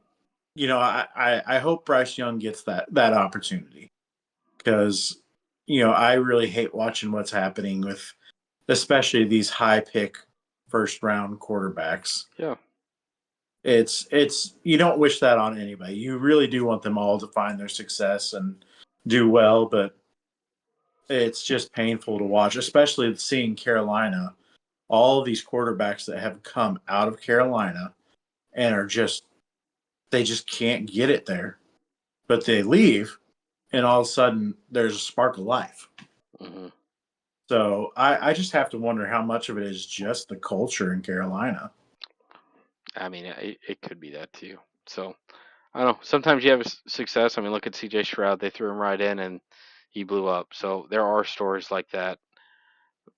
I hope Bryce Young gets that opportunity because, I really hate watching what's happening with, especially these high pick first round quarterbacks. Yeah. It's you don't wish that on anybody. You really do want them all to find their success and do well, but it's just painful to watch, especially seeing Carolina. all of these quarterbacks that have come out of Carolina and they just can't get it there. But they leave, and all of a sudden there's a spark of life. Hmm. So I just have to wonder how much of it is just the culture in Carolina. I mean, it could be that too. So I don't know. Sometimes you have success. I mean, look at C.J. Stroud. They threw him right in, and he blew up. So there are stories like that.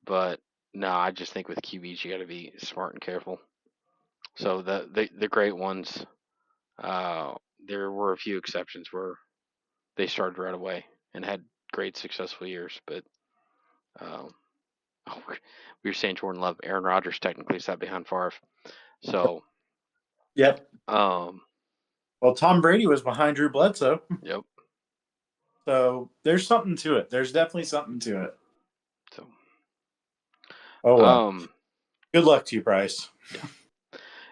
But no, I just think with QBs, you got to be smart and careful. So the great ones, uh, there were a few exceptions where they started right away and had great successful years. But um, oh, we were saying Jordan Love, Aaron Rodgers technically sat behind Favre. So Yep. um, Well, Tom Brady was behind Drew Bledsoe. yep. So there's something to it. There's definitely something to it. So Oh, well. um, Good luck to you, Bryce. yeah.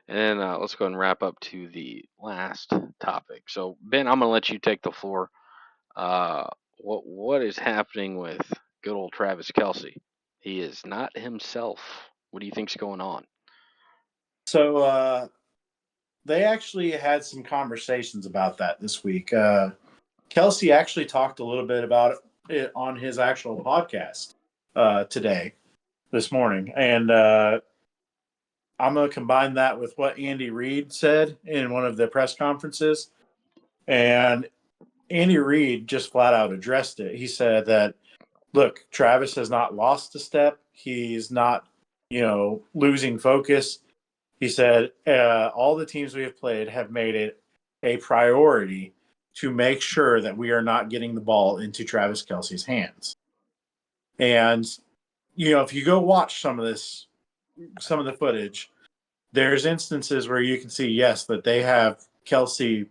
And then let's go and wrap up to the last topic. So Ben, I'm gonna let you take the floor. Uh, what is happening with good old Travis Kelce? He is not himself. What do you think's going on? So they actually had some conversations about that this week. Kelsey actually talked a little bit about it on his actual podcast today, this morning. And I'm going to combine that with what Andy Reid said in one of the press conferences. And Andy Reid just flat out addressed it. He said that, look, Travis has not lost a step. He's not, losing focus. He said, all the teams we have played have made it a priority to make sure that we are not getting the ball into Travis Kelce's hands. And, if you go watch some of the footage, there's instances where you can see, yes, that they have Kelce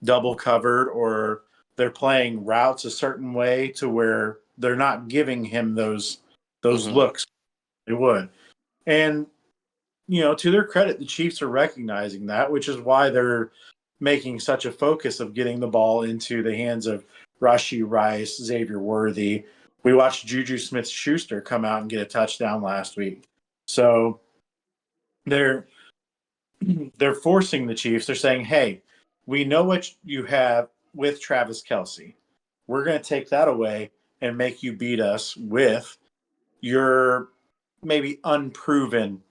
double covered, or they're playing routes a certain way to where they're not giving him those Hmm. looks they would. And to their credit, the Chiefs are recognizing that, which is why they're making such a focus of getting the ball into the hands of Rashee Rice, Xavier Worthy. We watched Juju Smith-Schuster come out and get a touchdown last week. So they're they're forcing the Chiefs. They're saying, "Hey, we know what you have with Travis Kelce. We're going to take that away and make you beat us with your maybe unproven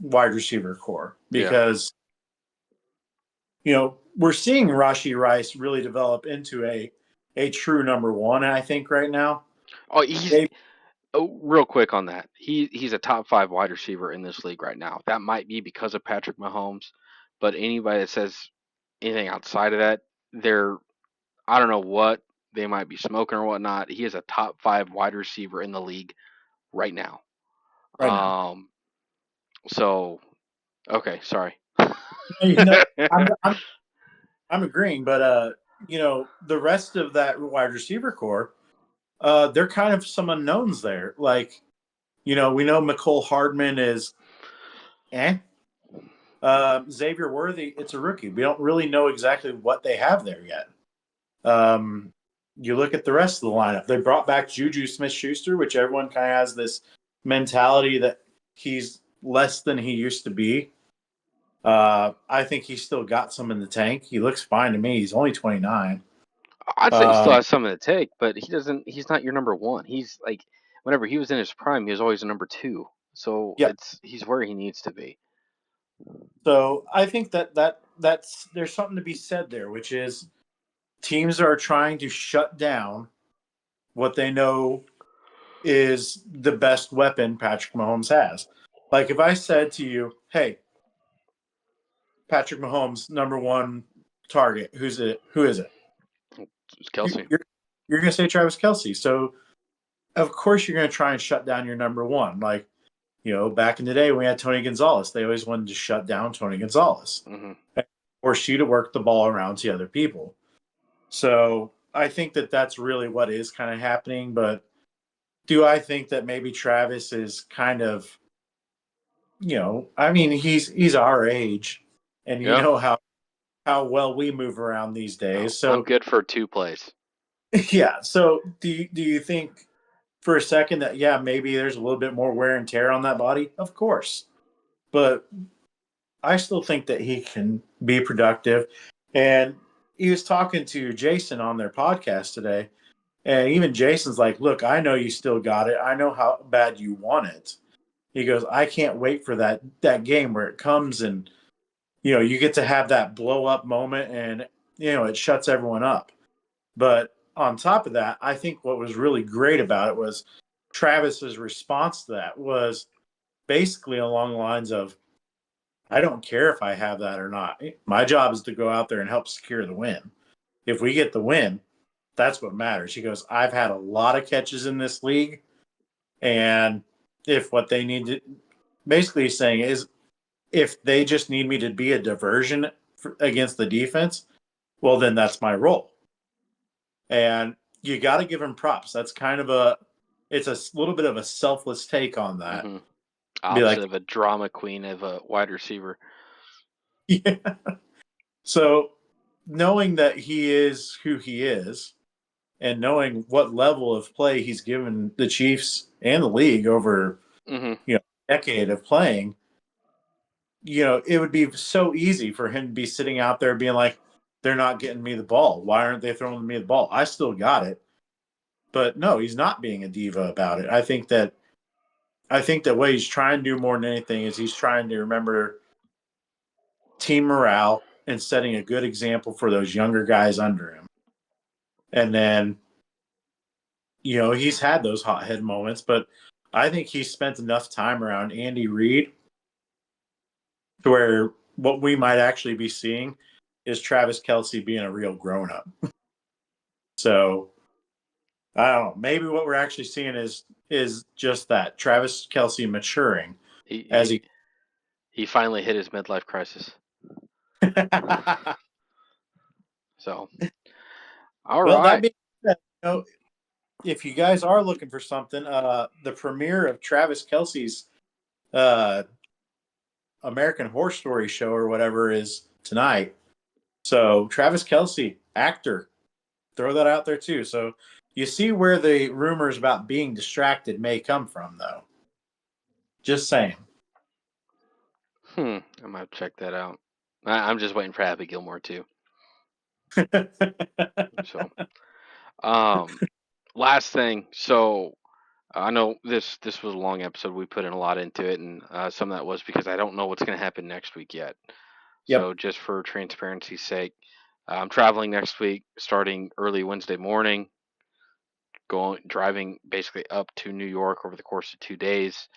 wide receiver core." Yeah. Because we're seeing Rashee Rice really develop into a true number one. I think right now, Oh, he's maybe real quick on that. He's a top five wide receiver in this league right now. That might be because of Patrick Mahomes, but anybody that says anything outside of that, they're I don't know what they might be smoking or whatnot. He is a top five wide receiver in the league right now. right now. Um. So okay, sorry. You know, I'm agreeing, but the rest of that wide receiver core, they're kind of some unknowns there. Like, we know McCole Hardman is eh. Xavier Worthy, it's a rookie. We don't really know exactly what they have there yet. You look at the rest of the lineup. They brought back Juju Smith-Schuster, which everyone kind of has this mentality that he's less than he used to be. I think he's still got some in the tank. He looks fine to me. He's only 29. I'd say he still Um, has something to take, but he doesn't. He's not your number one. He's like whenever he was in his prime, he was always a number two. So yeah. he's where he needs to be. So I think that's there's something to be said there, which is teams are trying to shut down what they know is the best weapon Patrick Mahomes has. Like if I said to you, "Hey, Patrick Mahomes, number one target, who's it? Who is it?" It's Kelsey. You're you're going to say Travis Kelce. So of course you're going to try and shut down your number one. Like back in the day when we had Tony Gonzalez, they always wanted to shut down Tony Gonzalez Hmm. or she to work the ball around to other people. So I think that that's really what is kind of happening. But do I think that maybe Travis is kind of, I mean, he's our age, and you Yeah, know how well we move around these no, days. I'm So good for two plays. yeah. So do you think? for a second that, yeah, maybe there's a little bit more wear and tear on that body, of course. But I still think that he can be productive. And he was talking to Jason on their podcast today. And even Jason's like, look, I know you still got it. I know how bad you want it. He goes, I can't wait for that game where it comes and you get to have that blow up moment and it shuts everyone up. But on top of that, I think what was really great about it was Travis's response to that was basically along the lines of, I don't care if I have that or not. My job is to go out there and help secure the win. If we get the win, that's what matters. He goes, I've had a lot of catches in this league. And if what they need to basically he's saying is if they just need me to be a diversion against the defense, well, then that's my role. And you got to give him props. That's kind of it's a little bit of a selfless take on that. Mm-hmm. Be Opposite like, of a drama queen of a wide receiver. yeah. So knowing that he is who he is and knowing what level of play he's given the Chiefs and the league over, Mm-hmm. a decade of playing, it would be so easy for him to be sitting out there being like, they're not getting me the ball. Why aren't they throwing me the ball? I still got it. But no, he's not being a diva about it. I think that what he's trying to do more than anything is he's trying to remember team morale and setting a good example for those younger guys under him. And then, he's had those hothead moments, but I think he spent enough time around Andy Reid to where what we might actually be seeing is Travis Kelce being a real grown up. So I don't know. Maybe what we're actually seeing is just that Travis Kelce maturing He as he he. he finally hit his midlife crisis. So, all Well, that right. being said, if you guys are looking for something, the premiere of Travis Kelce's uh, American Horror Story show or whatever is tonight. So Travis Kelce, actor, throw that out there too. So you see where the rumors about being distracted may come from, though. Just saying. I might check that out. I'm just waiting for Happy Gilmore too. So, um, last thing. So I know this was a long episode. We put in a lot into it, and some of that was because I don't know what's going to happen next week yet. Yep. So just for transparency's sake, I'm traveling next week, starting early Wednesday morning, going driving basically up to New York over the course of 2 days.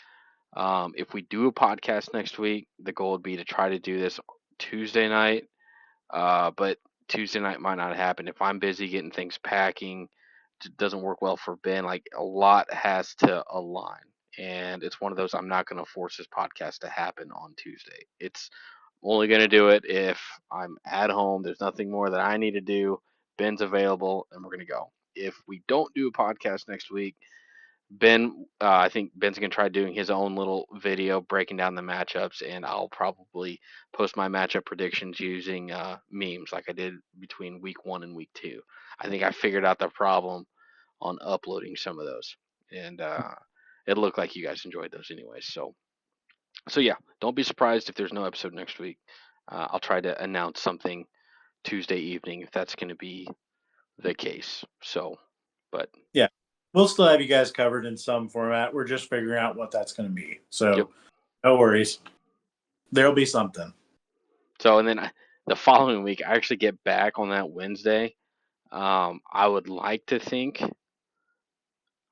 If we do a podcast next week, the goal would be to try to do this Tuesday night. But Tuesday night might not happen if I'm busy getting things packing. It doesn't work well for Ben. Like a lot has to align, and it's one of those I'm not going to force this podcast to happen on Tuesday. It's only going to do it if I'm at home. There's nothing more that I need to do. Ben's available, and we're going to go. If we don't do a podcast next week, I think Ben's gonna try doing his own little video breaking down the matchups, and I'll probably post my matchup predictions using memes like I did between week 1 and week 2. I think I figured out the problem on uploading some of those, and it looked like you guys enjoyed those anyways. So yeah, don't be surprised if there's no episode next week. I'll try to announce something Tuesday evening if that's going to be the case. So, but Yeah. We'll still have you guys covered in some format. We're just figuring out what that's going to be. yep. So no worries. There'll be something. So and then the following week, I actually get back on that Wednesday. I would like to think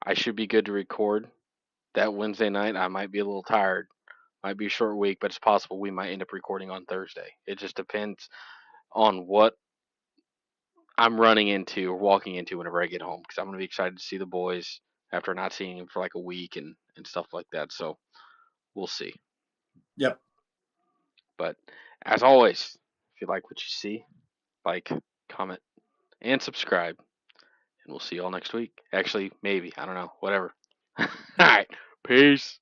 I should be good to record that Wednesday night. I might be a little tired, might be a short week, but it's possible we might end up recording on Thursday. It just depends on what I'm running into or walking into whenever I get home because I'm going to be excited to see the boys after not seeing them for like a week and stuff like that. So we'll see. Yep. But as always, if you like what you see, like, comment, and subscribe. And we'll see you all next week. Actually, maybe. I don't know. Whatever. All right. Peace.